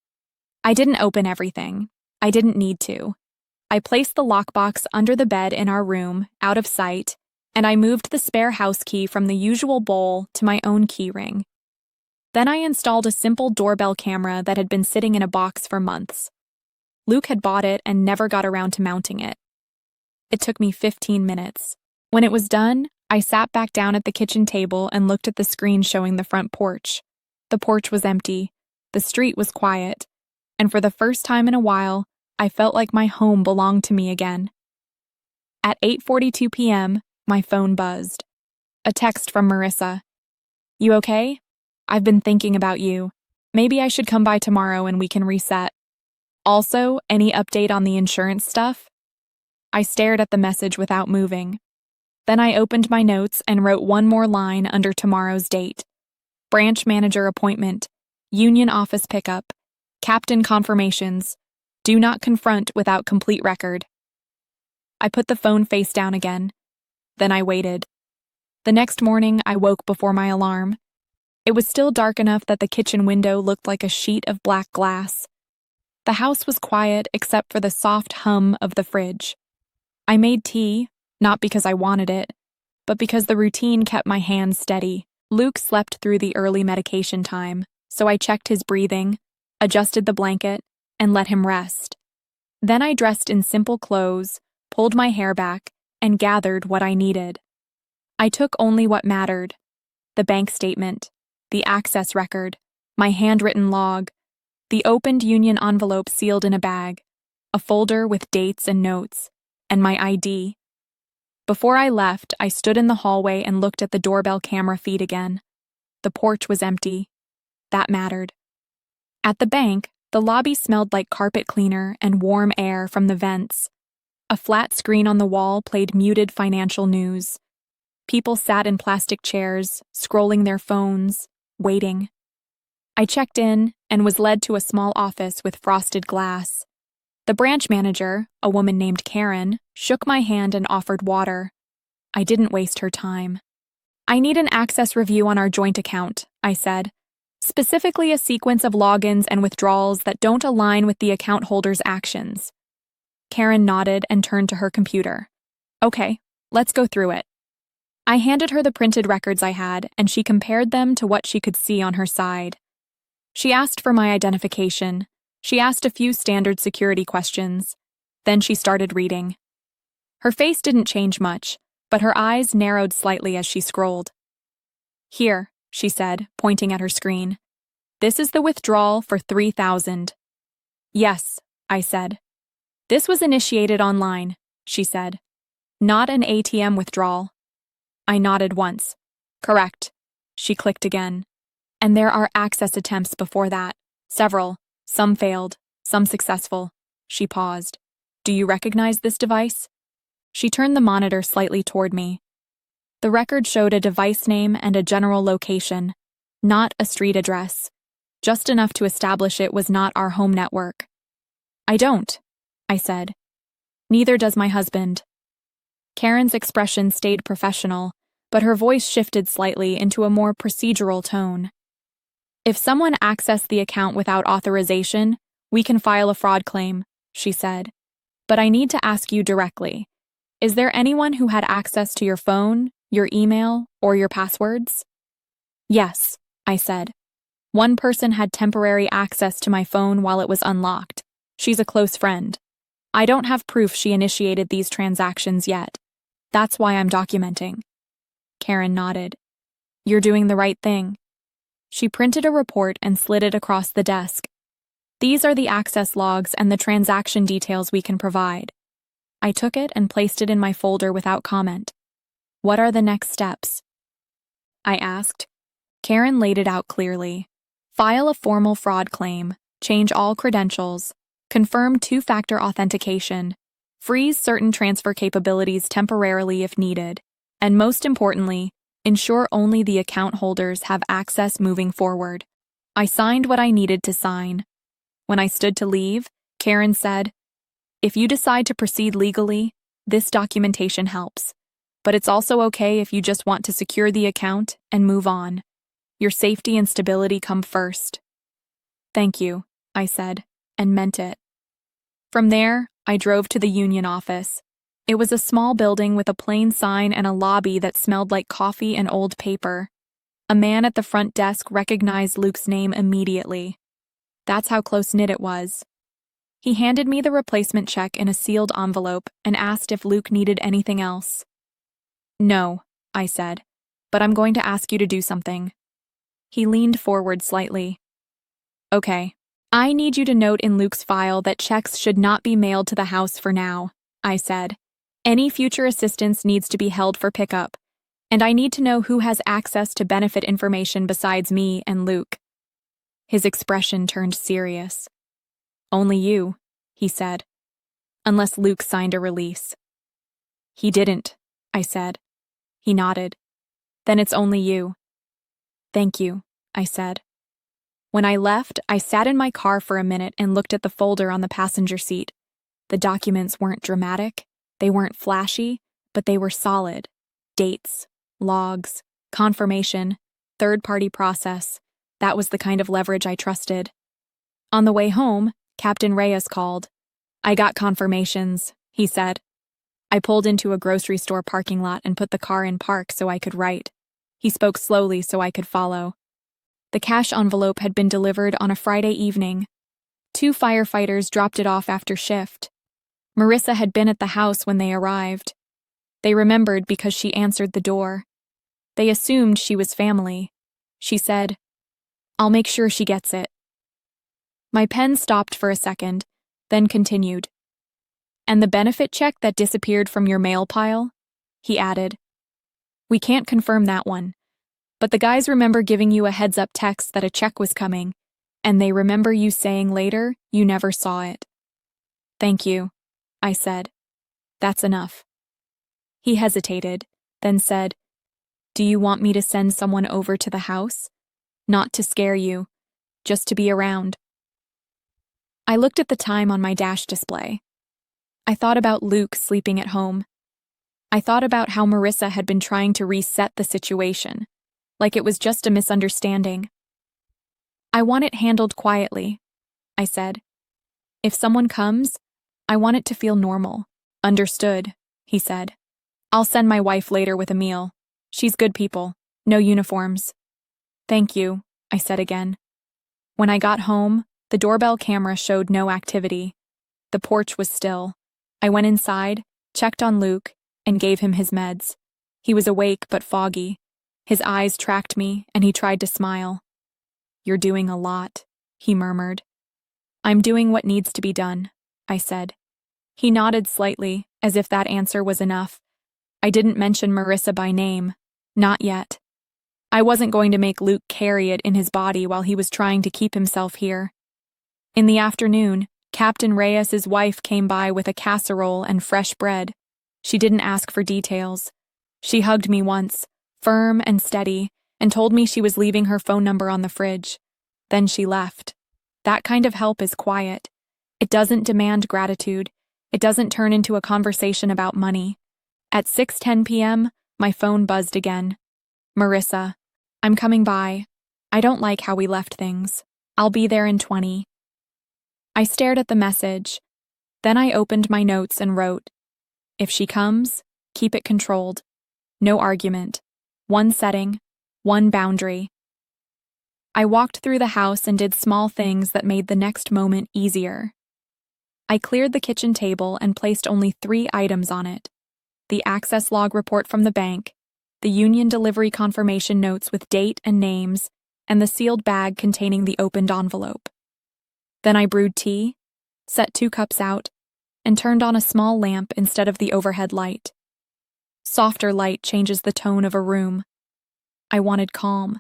I didn't open everything. I didn't need to. I placed the lockbox under the bed in our room, out of sight, and I moved the spare house key from the usual bowl to my own key ring. Then I installed a simple doorbell camera that had been sitting in a box for months. Luke had bought it and never got around to mounting it. It took me 15 minutes. When it was done, I sat back down at the kitchen table and looked at the screen showing the front porch. The porch was empty. The street was quiet. And for the first time in a while, I felt like my home belonged to me again. At 8:42 p.m., my phone buzzed. A text from Marissa. "You okay? I've been thinking about you. Maybe I should come by tomorrow and we can reset. Also, any update on the insurance stuff?" I stared at the message without moving. Then I opened my notes and wrote one more line under tomorrow's date. Branch manager appointment, union office pickup, captain confirmations, do not confront without complete record. I put the phone face down again. Then I waited. The next morning, I woke before my alarm. It was still dark enough that the kitchen window looked like a sheet of black glass. The house was quiet except for the soft hum of the fridge. I made tea, not because I wanted it, but because the routine kept my hands steady. Luke slept through the early medication time, so I checked his breathing, adjusted the blanket, and let him rest. Then I dressed in simple clothes, pulled my hair back, and gathered what I needed. I took only what mattered: the bank statement, the access record, my handwritten log, the opened union envelope sealed in a bag, a folder with dates and notes, and my ID. Before I left, I stood in the hallway and looked at the doorbell camera feed again. The porch was empty. That mattered. At the bank, the lobby smelled like carpet cleaner and warm air from the vents. A flat screen on the wall played muted financial news. People sat in plastic chairs, scrolling their phones, waiting. I checked in and was led to a small office with frosted glass. The branch manager, a woman named Karen, shook my hand and offered water. I didn't waste her time. "I need an access review on our joint account," I said. "Specifically a sequence of logins and withdrawals that don't align with the account holder's actions." Karen nodded and turned to her computer. "Okay, let's go through it." I handed her the printed records I had, and she compared them to what she could see on her side. She asked for my identification. She asked a few standard security questions. Then she started reading. Her face didn't change much, but her eyes narrowed slightly as she scrolled. "Here," she said, pointing at her screen. "This is the withdrawal for $3,000. "Yes," I said. "This was initiated online," she said. "Not an ATM withdrawal." I nodded once. "Correct." She clicked again. "And there are access attempts before that. Several. Some failed, some successful." She paused. "Do you recognize this device?" She turned the monitor slightly toward me. The record showed a device name and a general location, not a street address, just enough to establish it was not our home network. "I don't," I said. "Neither does my husband." Karen's expression stayed professional, but her voice shifted slightly into a more procedural tone. "If someone accessed the account without authorization, we can file a fraud claim," she said. "But I need to ask you directly. Is there anyone who had access to your phone, your email, or your passwords?" "Yes," I said. "One person had temporary access to my phone while it was unlocked. She's a close friend. I don't have proof she initiated these transactions yet. That's why I'm documenting." Karen nodded. "You're doing the right thing." She printed a report and slid it across the desk. "These are the access logs and the transaction details we can provide." I took it and placed it in my folder without comment. "What are the next steps?" I asked. Karen laid it out clearly. "File a formal fraud claim, change all credentials, confirm two-factor authentication, freeze certain transfer capabilities temporarily if needed, and most importantly, ensure only the account holders have access moving forward." I signed what I needed to sign. When I stood to leave, Karen said, "If you decide to proceed legally, this documentation helps. But it's also okay if you just want to secure the account and move on. Your safety and stability come first." "Thank you," I said, and meant it. From there, I drove to the union office. It was a small building with a plain sign and a lobby that smelled like coffee and old paper. A man at the front desk recognized Luke's name immediately. That's how close-knit it was. He handed me the replacement check in a sealed envelope and asked if Luke needed anything else. "No," I said, "but I'm going to ask you to do something." He leaned forward slightly. "Okay. I need you to note in Luke's file that checks should not be mailed to the house for now," I said. "Any future assistance needs to be held for pickup, and I need to know who has access to benefit information besides me and Luke." His expression turned serious. "Only you," he said, "unless Luke signed a release." "He didn't," I said. He nodded. "Then it's only you." "Thank you," I said. When I left, I sat in my car for a minute and looked at the folder on the passenger seat. The documents weren't dramatic, they weren't flashy, but they were solid. Dates, logs, confirmation, third-party process. That was the kind of leverage I trusted. On the way home, Captain Reyes called. "I got confirmations," he said. I pulled into a grocery store parking lot and put the car in park so I could write. He spoke slowly so I could follow. The cash envelope had been delivered on a Friday evening. 2 firefighters dropped it off after shift. Marissa had been at the house when they arrived. They remembered because she answered the door. They assumed she was family. She said, "I'll make sure she gets it." My pen stopped for a second, then continued. "And the benefit check that disappeared from your mail pile?" He added. "We can't confirm that one. But the guys remember giving you a heads-up text that a check was coming, and they remember you saying later you never saw it." "Thank you," I said. "That's enough." He hesitated, then said, "Do you want me to send someone over to the house? Not to scare you, just to be around." I looked at the time on my dash display. I thought about Luke sleeping at home. I thought about how Marissa had been trying to reset the situation, like it was just a misunderstanding. "I want it handled quietly," I said. "If someone comes, I want it to feel normal." "Understood," he said. "I'll send my wife later with a meal. She's good people, no uniforms." "Thank you," I said again. When I got home, the doorbell camera showed no activity. The porch was still. I went inside, checked on Luke, and gave him his meds. He was awake but foggy. His eyes tracked me, and he tried to smile. "You're doing a lot," he murmured. "I'm doing what needs to be done," I said. He nodded slightly, as if that answer was enough. I didn't mention Marissa by name. Not yet. I wasn't going to make Luke carry it in his body while he was trying to keep himself here. In the afternoon, Captain Reyes's wife came by with a casserole and fresh bread. She didn't ask for details. She hugged me once, firm and steady, and told me she was leaving her phone number on the fridge. Then she left. That kind of help is quiet. It doesn't demand gratitude. It doesn't turn into a conversation about money. At 6:10 p.m., my phone buzzed again. "Marissa, I'm coming by. I don't like how we left things. I'll be there in 20. I stared at the message. Then I opened my notes and wrote, "If she comes, keep it controlled. No argument. One setting, one boundary." I walked through the house and did small things that made the next moment easier. I cleared the kitchen table and placed only 3 items on it: the access log report from the bank, the union delivery confirmation notes with date and names, and the sealed bag containing the opened envelope. Then I brewed tea, set 2 cups out, and turned on a small lamp instead of the overhead light. Softer light changes the tone of a room. I wanted calm.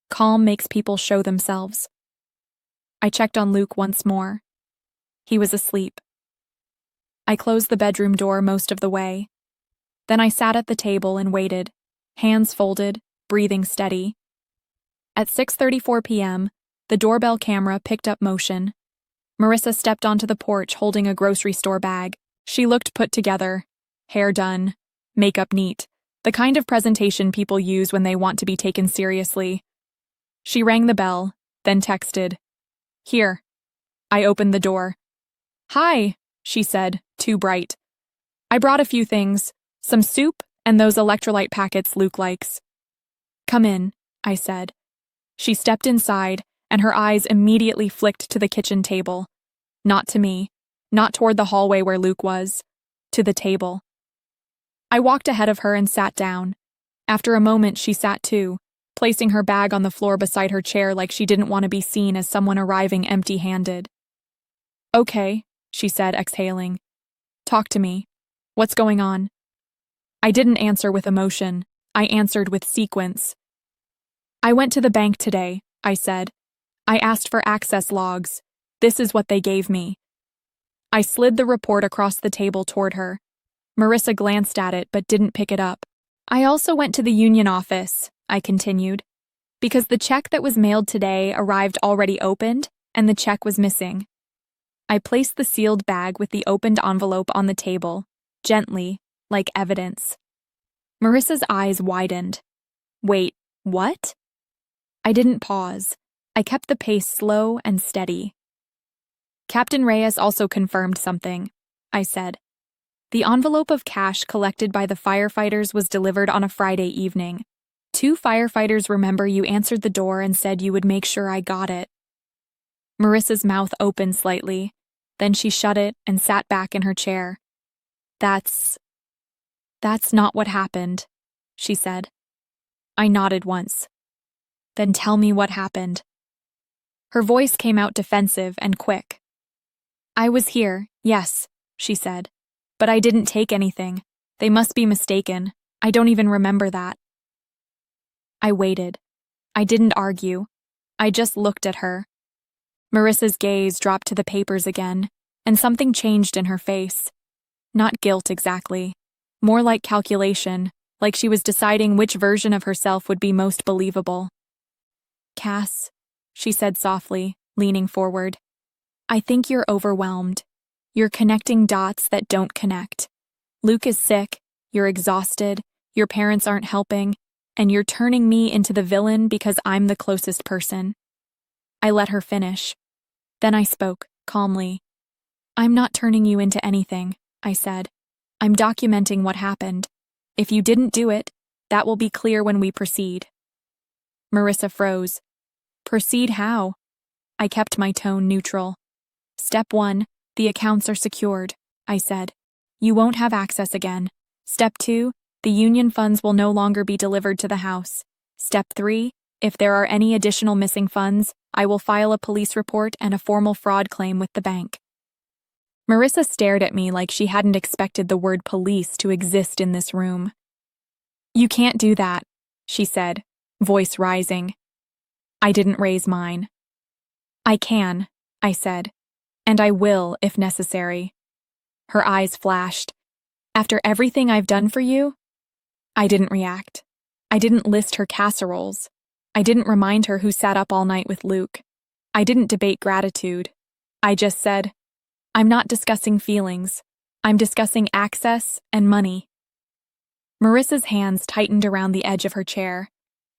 Calm makes people show themselves. I checked on Luke once more. He was asleep. I closed the bedroom door most of the way. Then I sat at the table and waited, hands folded, breathing steady. At 6:34 p.m., the doorbell camera picked up motion. Marissa stepped onto the porch holding a grocery store bag. She looked put together, hair done, makeup neat, the kind of presentation people use when they want to be taken seriously. She rang the bell, then texted, "Here." I opened the door. Hi, she said, too bright. I brought a few things, some soup and those electrolyte packets Luke likes. Come in, I said. She stepped inside, and her eyes immediately flicked to the kitchen table. Not to me, not toward the hallway where Luke was, to the table. I walked ahead of her and sat down. After a moment, she sat too, placing her bag on the floor beside her chair like she didn't want to be seen as someone arriving empty-handed. Okay, she said, exhaling. Talk to me. What's going on? I didn't answer with emotion. I answered with sequence. I went to the bank today, I said. I asked for access logs. This is what they gave me. I slid the report across the table toward her. Marissa glanced at it but didn't pick it up. I also went to the union office, I continued, because the check that was mailed today arrived already opened and the check was missing. I placed the sealed bag with the opened envelope on the table, gently, like evidence. Marissa's eyes widened. Wait, what? I didn't pause. I kept the pace slow and steady. Captain Reyes also confirmed something, I said. The envelope of cash collected by the firefighters was delivered on a Friday evening. 2 firefighters remember you answered the door and said you would make sure I got it. Marissa's mouth opened slightly. Then she shut it and sat back in her chair. That's not what happened, she said. I nodded once. Then tell me what happened. Her voice came out defensive and quick. I was here, yes, she said. But I didn't take anything. They must be mistaken. I don't even remember that. I waited. I didn't argue. I just looked at her. Marissa's gaze dropped to the papers again, and something changed in her face. Not guilt exactly. More like calculation, like she was deciding which version of herself would be most believable. Cass, she said softly, leaning forward. I think you're overwhelmed. You're connecting dots that don't connect. Luke is sick, you're exhausted, your parents aren't helping, and you're turning me into the villain because I'm the closest person. I let her finish. Then I spoke, calmly. I'm not turning you into anything, I said. I'm documenting what happened. If you didn't do it, that will be clear when we proceed. Marissa froze. Proceed how? I kept my tone neutral. Step 1, the accounts are secured, I said. You won't have access again. Step 2, the union funds will no longer be delivered to the house. Step 3, if there are any additional missing funds, I will file a police report and a formal fraud claim with the bank. Marissa stared at me like she hadn't expected the word police to exist in this room. You can't do that, she said, voice rising. I didn't raise mine. I can, I said, and I will if necessary. Her eyes flashed. After everything I've done for you? I didn't react. I didn't list her casseroles. I didn't remind her who sat up all night with Luke. I didn't debate gratitude. I just said, I'm not discussing feelings. I'm discussing access and money. Marissa's hands tightened around the edge of her chair.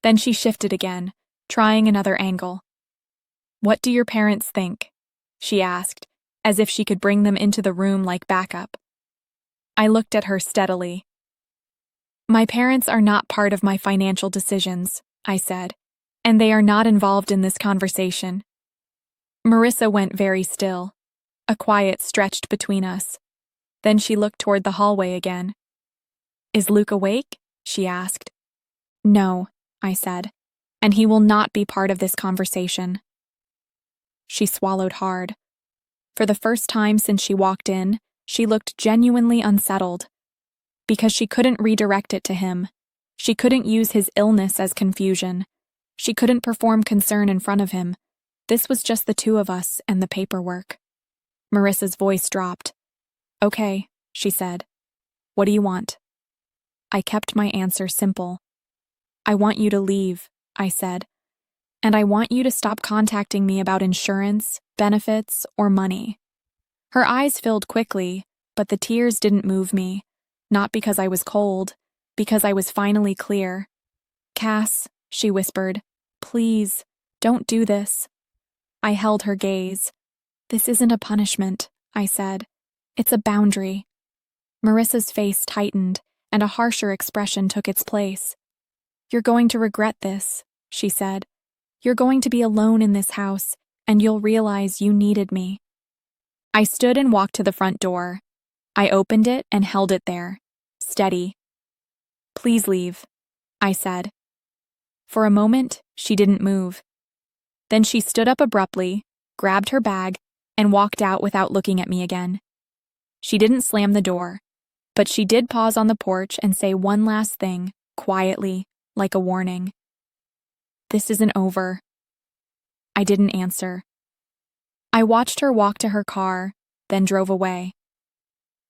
Then she shifted again, trying another angle. What do your parents think? She asked, as if she could bring them into the room like backup. I looked at her steadily. My parents are not part of my financial decisions, I said, and they are not involved in this conversation. Marissa went very still. A quiet stretched between us. Then she looked toward the hallway again. Is Luke awake? She asked. No, I said, and he will not be part of this conversation. She swallowed hard. For the first time since she walked in, she looked genuinely unsettled. Because she couldn't redirect it to him. She couldn't use his illness as confusion. She couldn't perform concern in front of him. This was just the two of us and the paperwork. Marissa's voice dropped. Okay, she said. What do you want? I kept my answer simple. I want you to leave, I said. And I want you to stop contacting me about insurance, benefits, or money. Her eyes filled quickly, but the tears didn't move me. Not because I was cold, because I was finally clear. Cass, she whispered, please, don't do this. I held her gaze. This isn't a punishment, I said. It's a boundary. Marissa's face tightened, and a harsher expression took its place. You're going to regret this, she said. You're going to be alone in this house, and you'll realize you needed me. I stood and walked to the front door. I opened it and held it there, steady. Please leave, I said. For a moment, she didn't move. Then she stood up abruptly, grabbed her bag, and walked out without looking at me again. She didn't slam the door, but she did pause on the porch and say one last thing, quietly, like a warning. This isn't over. I didn't answer. I watched her walk to her car, then drove away.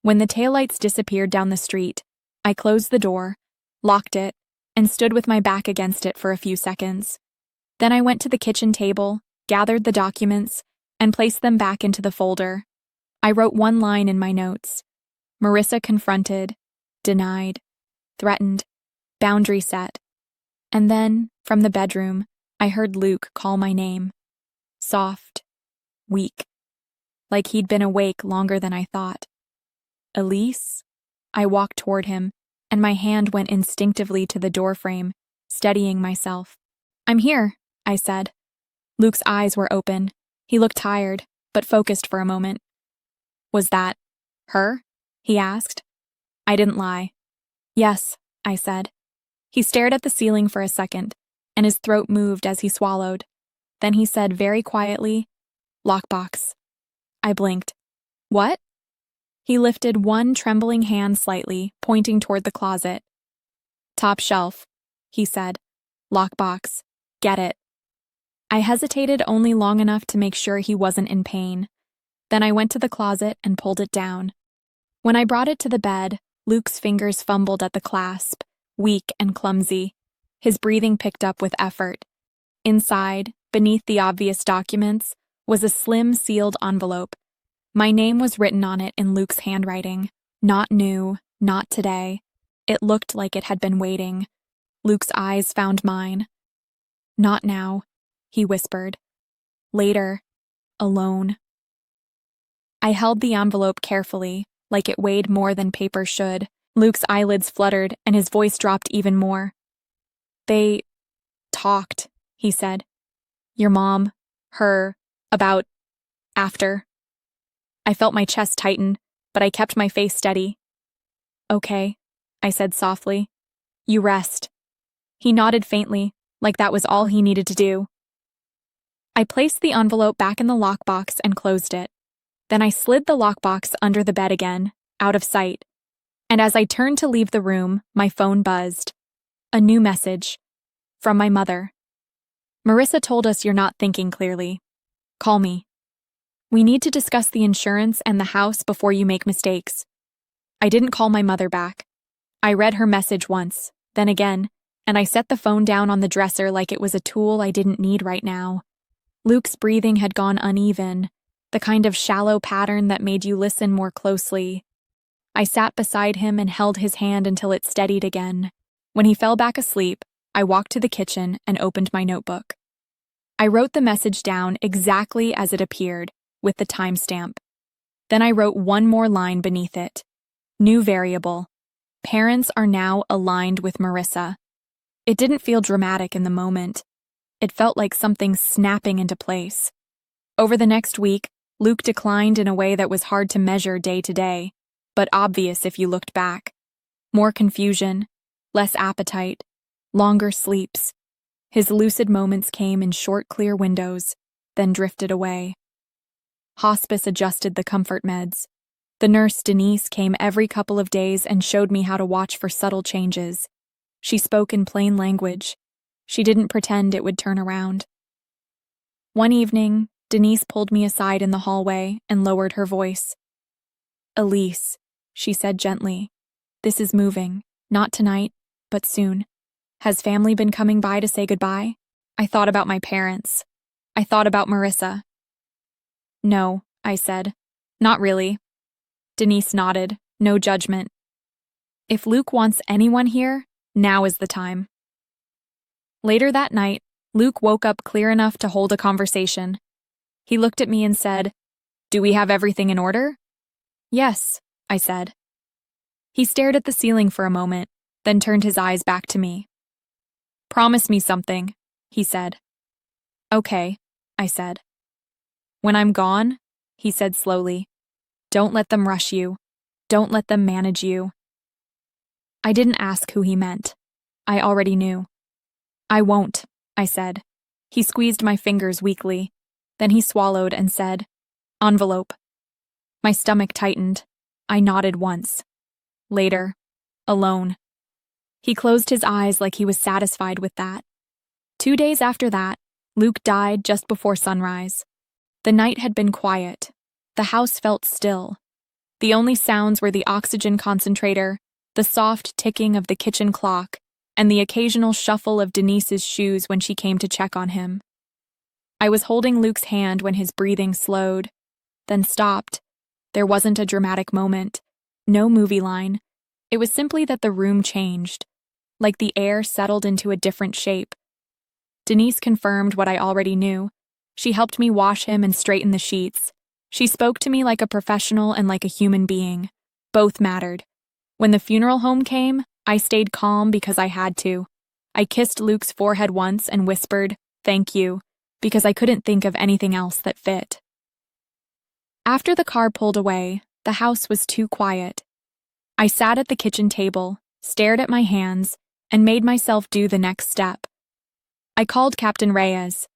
When the taillights disappeared down the street, I closed the door, locked it, and stood with my back against it for a few seconds. Then I went to the kitchen table, gathered the documents, and placed them back into the folder. I wrote one line in my notes. Marissa confronted, denied, threatened, boundary set. And then, from the bedroom, I heard Luke call my name. Soft, weak, like he'd been awake longer than I thought. Elise? I walked toward him, and my hand went instinctively to the doorframe, steadying myself. I'm here, I said. Luke's eyes were open. He looked tired, but focused for a moment. Was that her? He asked. I didn't lie. Yes, I said. He stared at the ceiling for a second, and his throat moved as he swallowed. Then he said very quietly, "Lockbox." I blinked. What? He lifted one trembling hand slightly, pointing toward the closet. Top shelf, he said. Lockbox. Get it. I hesitated only long enough to make sure he wasn't in pain. Then I went to the closet and pulled it down. When I brought it to the bed, Luke's fingers fumbled at the clasp, weak and clumsy. His breathing picked up with effort. Inside, beneath the obvious documents, was a slim sealed envelope. My name was written on it in Luke's handwriting. Not new, not today. It looked like it had been waiting. Luke's eyes found mine. Not now, he whispered. Later, alone. I held the envelope carefully, like it weighed more than paper should. Luke's eyelids fluttered, and his voice dropped even more. They talked, he said. Your mom, her, about after. I felt my chest tighten, but I kept my face steady. Okay, I said softly. You rest. He nodded faintly, like that was all he needed to do. I placed the envelope back in the lockbox and closed it. Then I slid the lockbox under the bed again, out of sight. And as I turned to leave the room, my phone buzzed. A new message. From my mother. Marissa told us you're not thinking clearly. Call me. We need to discuss the insurance and the house before you make mistakes. I didn't call my mother back. I read her message once, then again, and I set the phone down on the dresser like it was a tool I didn't need right now. Luke's breathing had gone uneven, the kind of shallow pattern that made you listen more closely. I sat beside him and held his hand until it steadied again. When he fell back asleep, I walked to the kitchen and opened my notebook. I wrote the message down exactly as it appeared, with the timestamp. Then I wrote one more line beneath it. New variable. Parents are now aligned with Marissa. It didn't feel dramatic in the moment. It felt like something snapping into place. Over the next week, Luke declined in a way that was hard to measure day to day, but obvious if you looked back. More confusion, less appetite, longer sleeps. His lucid moments came in short, clear windows, then drifted away. Hospice adjusted the comfort meds. The nurse, Denise, came every couple of days and showed me how to watch for subtle changes. She spoke in plain language. She didn't pretend it would turn around. One evening, Denise pulled me aside in the hallway and lowered her voice. Elise, she said gently, this is moving, not tonight, but soon. Has family been coming by to say goodbye? I thought about my parents. I thought about Marissa. No, I said. Not really. Denise nodded, no judgment. If Luke wants anyone here, now is the time. Later that night, Luke woke up clear enough to hold a conversation. He looked at me and said, Do we have everything in order? Yes, I said. He stared at the ceiling for a moment, then turned his eyes back to me. Promise me something, he said. Okay, I said. When I'm gone, he said slowly, don't let them rush you. Don't let them manage you. I didn't ask who he meant. I already knew. I won't, I said. He squeezed my fingers weakly. Then he swallowed and said, envelope. My stomach tightened. I nodded once. Later, alone. He closed his eyes like he was satisfied with that. 2 days after that, Luke died just before sunrise. The night had been quiet. The house felt still. The only sounds were the oxygen concentrator, the soft ticking of the kitchen clock, and the occasional shuffle of Denise's shoes when she came to check on him. I was holding Luke's hand when his breathing slowed, then stopped. There wasn't a dramatic moment, no movie line. It was simply that the room changed, like the air settled into a different shape. Denise confirmed what I already knew. She helped me wash him and straighten the sheets. She spoke to me like a professional and like a human being. Both mattered. When the funeral home came, I stayed calm because I had to. I kissed Luke's forehead once and whispered, thank you, because I couldn't think of anything else that fit. After the car pulled away, the house was too quiet. I sat at the kitchen table, stared at my hands, and made myself do the next step. I called Captain Reyes.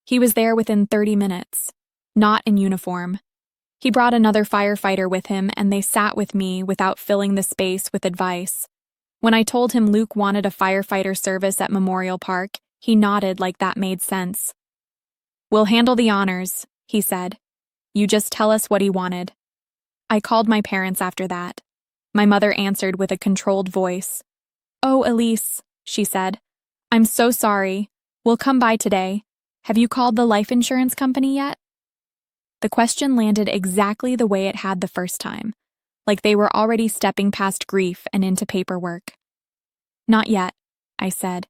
He was there within 30 minutes. Not in uniform. He brought another firefighter with him, and they sat with me without filling the space with advice. When I told him Luke wanted a firefighter service at Memorial Park, he nodded like that made sense. We'll handle the honors, he said. You just tell us what he wanted. I called my parents after that. My mother answered with a controlled voice. Oh, Elise, she said. I'm so sorry. We'll come by today. Have you called the life insurance company yet? The question landed exactly the way it had the first time, like they were already stepping past grief and into paperwork. Not yet, I said.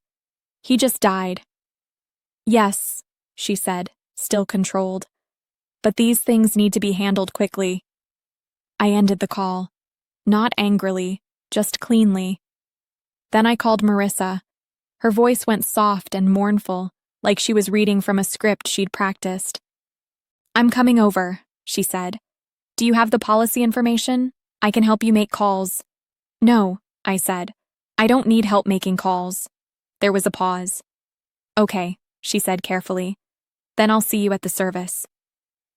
He just died. Yes, she said, still controlled. But these things need to be handled quickly. I ended the call. Not angrily, just cleanly. Then I called Marissa. Her voice went soft and mournful, like she was reading from a script she'd practiced. I'm coming over, she said. Do you have the policy information? I can help you make calls. No, I said. I don't need help making calls. There was a pause. Okay, she said carefully. Then I'll see you at the service.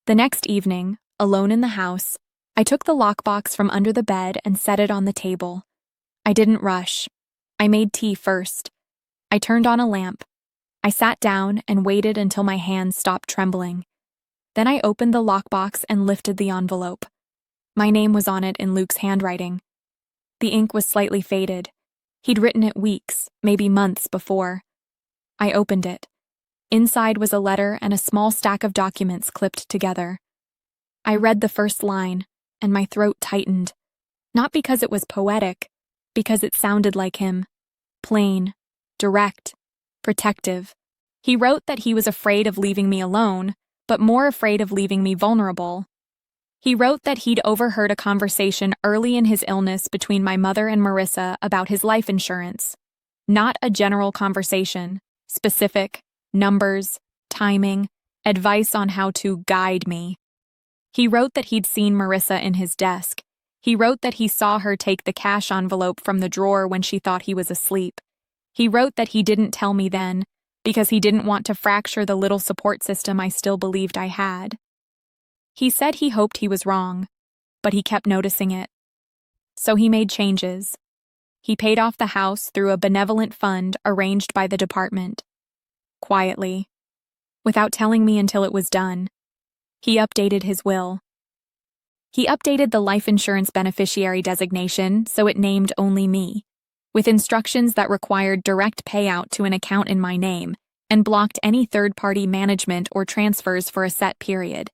The next evening, alone in the house, I took the lockbox from under the bed and set it on the table. I didn't rush. I made tea first. I turned on a lamp. I sat down and waited until my hands stopped trembling. Then I opened the lockbox and lifted the envelope. My name was on it in Luke's handwriting. The ink was slightly faded. He'd written it weeks, maybe months before. I opened it. Inside was a letter and a small stack of documents clipped together. I read the first line, and my throat tightened. Not because it was poetic, because it sounded like him. Plain, direct, protective. He wrote that he was afraid of leaving me alone, but more afraid of leaving me vulnerable. He wrote that he'd overheard a conversation early in his illness between my mother and Marissa about his life insurance. Not a general conversation, specific, numbers, timing, advice on how to guide me. He wrote that he'd seen Marissa in his desk. He wrote that he saw her take the cash envelope from the drawer when she thought he was asleep. He wrote that he didn't tell me then, because he didn't want to fracture the little support system I still believed I had. He said he hoped he was wrong, but he kept noticing it. So he made changes. He paid off the house through a benevolent fund arranged by the department. Quietly, without telling me until it was done. He updated his will. He updated the life insurance beneficiary designation so it named only me, with instructions that required direct payout to an account in my name and blocked any third-party management or transfers for a set period.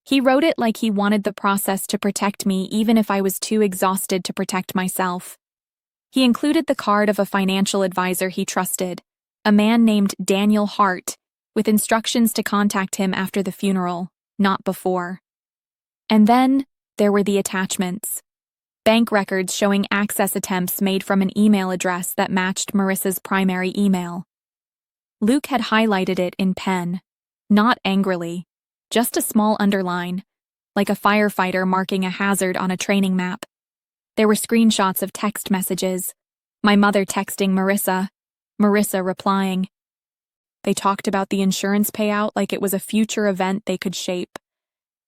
He wrote it like he wanted the process to protect me even if I was too exhausted to protect myself. He included the card of a financial advisor he trusted, a man named Daniel Hart, with instructions to contact him after the funeral, not before. And then there were the attachments. Bank records showing access attempts made from an email address that matched Marissa's primary email. Luke had highlighted it in pen, not angrily, just a small underline, like a firefighter marking a hazard on a training map. There were screenshots of text messages, my mother texting Marissa, Marissa replying. They talked about the insurance payout like it was a future event they could shape.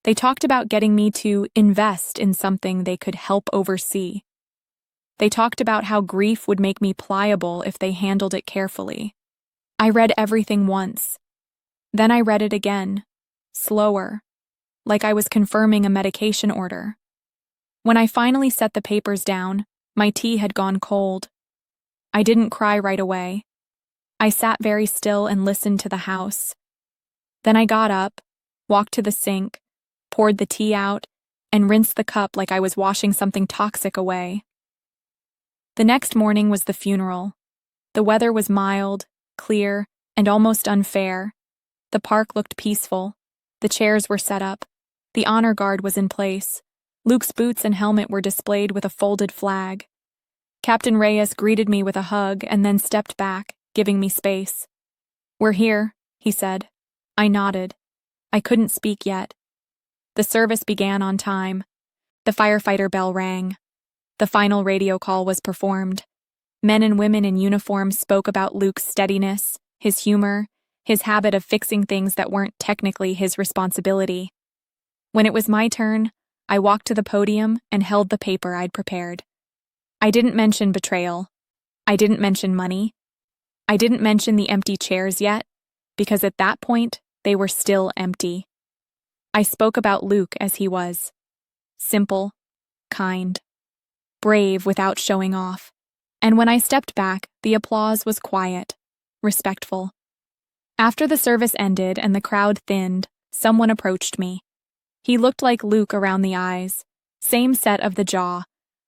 They talked about getting me to invest in something they could help oversee. They talked about how grief would make me pliable if they handled it carefully. I read everything once. Then I read it again, slower, like I was confirming a medication order. When I finally set the papers down, my tea had gone cold. I didn't cry right away. I sat very still and listened to the house. Then I got up, walked to the sink, poured the tea out, and rinsed the cup like I was washing something toxic away. The next morning was the funeral. The weather was mild, clear, and almost unfair. The park looked peaceful. The chairs were set up. The honor guard was in place. Luke's boots and helmet were displayed with a folded flag. Captain Reyes greeted me with a hug and then stepped back, giving me space. "We're here," he said. I nodded. I couldn't speak yet. The service began on time. The firefighter bell rang. The final radio call was performed. Men and women in uniform spoke about Luke's steadiness, his humor, his habit of fixing things that weren't technically his responsibility. When it was my turn, I walked to the podium and held the paper I'd prepared. I didn't mention betrayal. I didn't mention money. I didn't mention the empty chairs yet, because at that point, they were still empty. I spoke about Luke as he was. Simple, kind, brave without showing off. And when I stepped back, the applause was quiet, respectful. After the service ended and the crowd thinned, someone approached me. He looked like Luke around the eyes, same set of the jaw,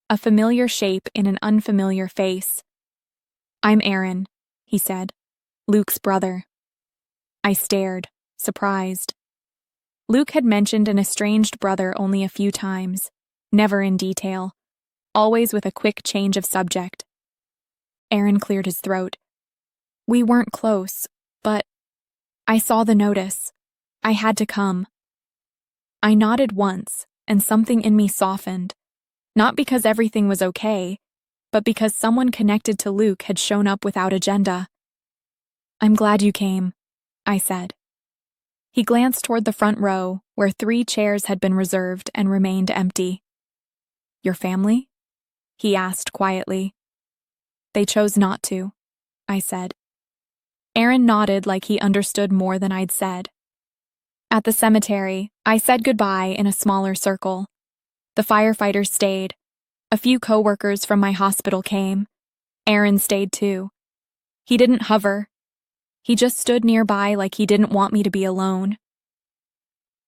a familiar shape in an unfamiliar face. "I'm Aaron," he said, "Luke's brother." I stared, surprised. Luke had mentioned an estranged brother only a few times, never in detail, always with a quick change of subject. Aaron cleared his throat. "We weren't close, but I saw the notice. I had to come." I nodded once, and something in me softened, not because everything was okay, but because someone connected to Luke had shown up without agenda. "I'm glad you came," I said. He glanced toward the front row, where 3 chairs had been reserved and remained empty. "Your family?" he asked quietly. "They chose not to," I said. Aaron nodded like he understood more than I'd said. At the cemetery, I said goodbye in a smaller circle. The firefighters stayed. A few coworkers from my hospital came. Aaron stayed too. He didn't hover. He just stood nearby like he didn't want me to be alone.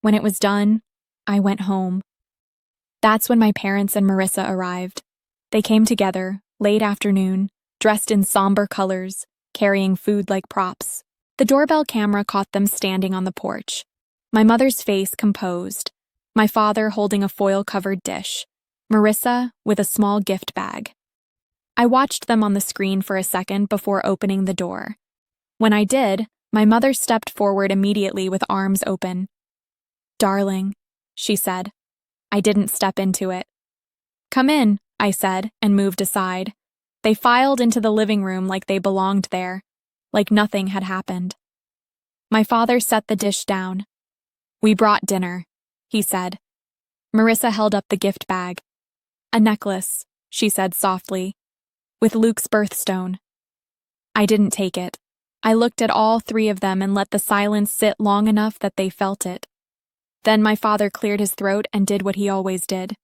When it was done, I went home. That's when my parents and Marissa arrived. They came together, late afternoon, dressed in somber colors, carrying food like props. The doorbell camera caught them standing on the porch. My mother's face composed, my father holding a foil-covered dish, Marissa with a small gift bag. I watched them on the screen for a second before opening the door. When I did, my mother stepped forward immediately with arms open. "Darling," she said. I didn't step into it. "Come in," I said, and moved aside. They filed into the living room like they belonged there, like nothing had happened. My father set the dish down. "We brought dinner," he said. Marissa held up the gift bag. "A necklace," she said softly, "with Luke's birthstone." I didn't take it. I looked at all 3 of them and let the silence sit long enough that they felt it. Then my father cleared his throat and did what he always did.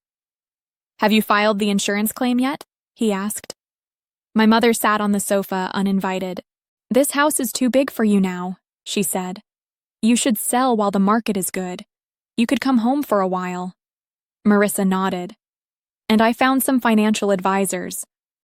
"Have you filed the insurance claim yet?" he asked. My mother sat on the sofa, uninvited. "This house is too big for you now," she said. "You should sell while the market is good. You could come home for a while." Marissa nodded. "And I found some financial advisors.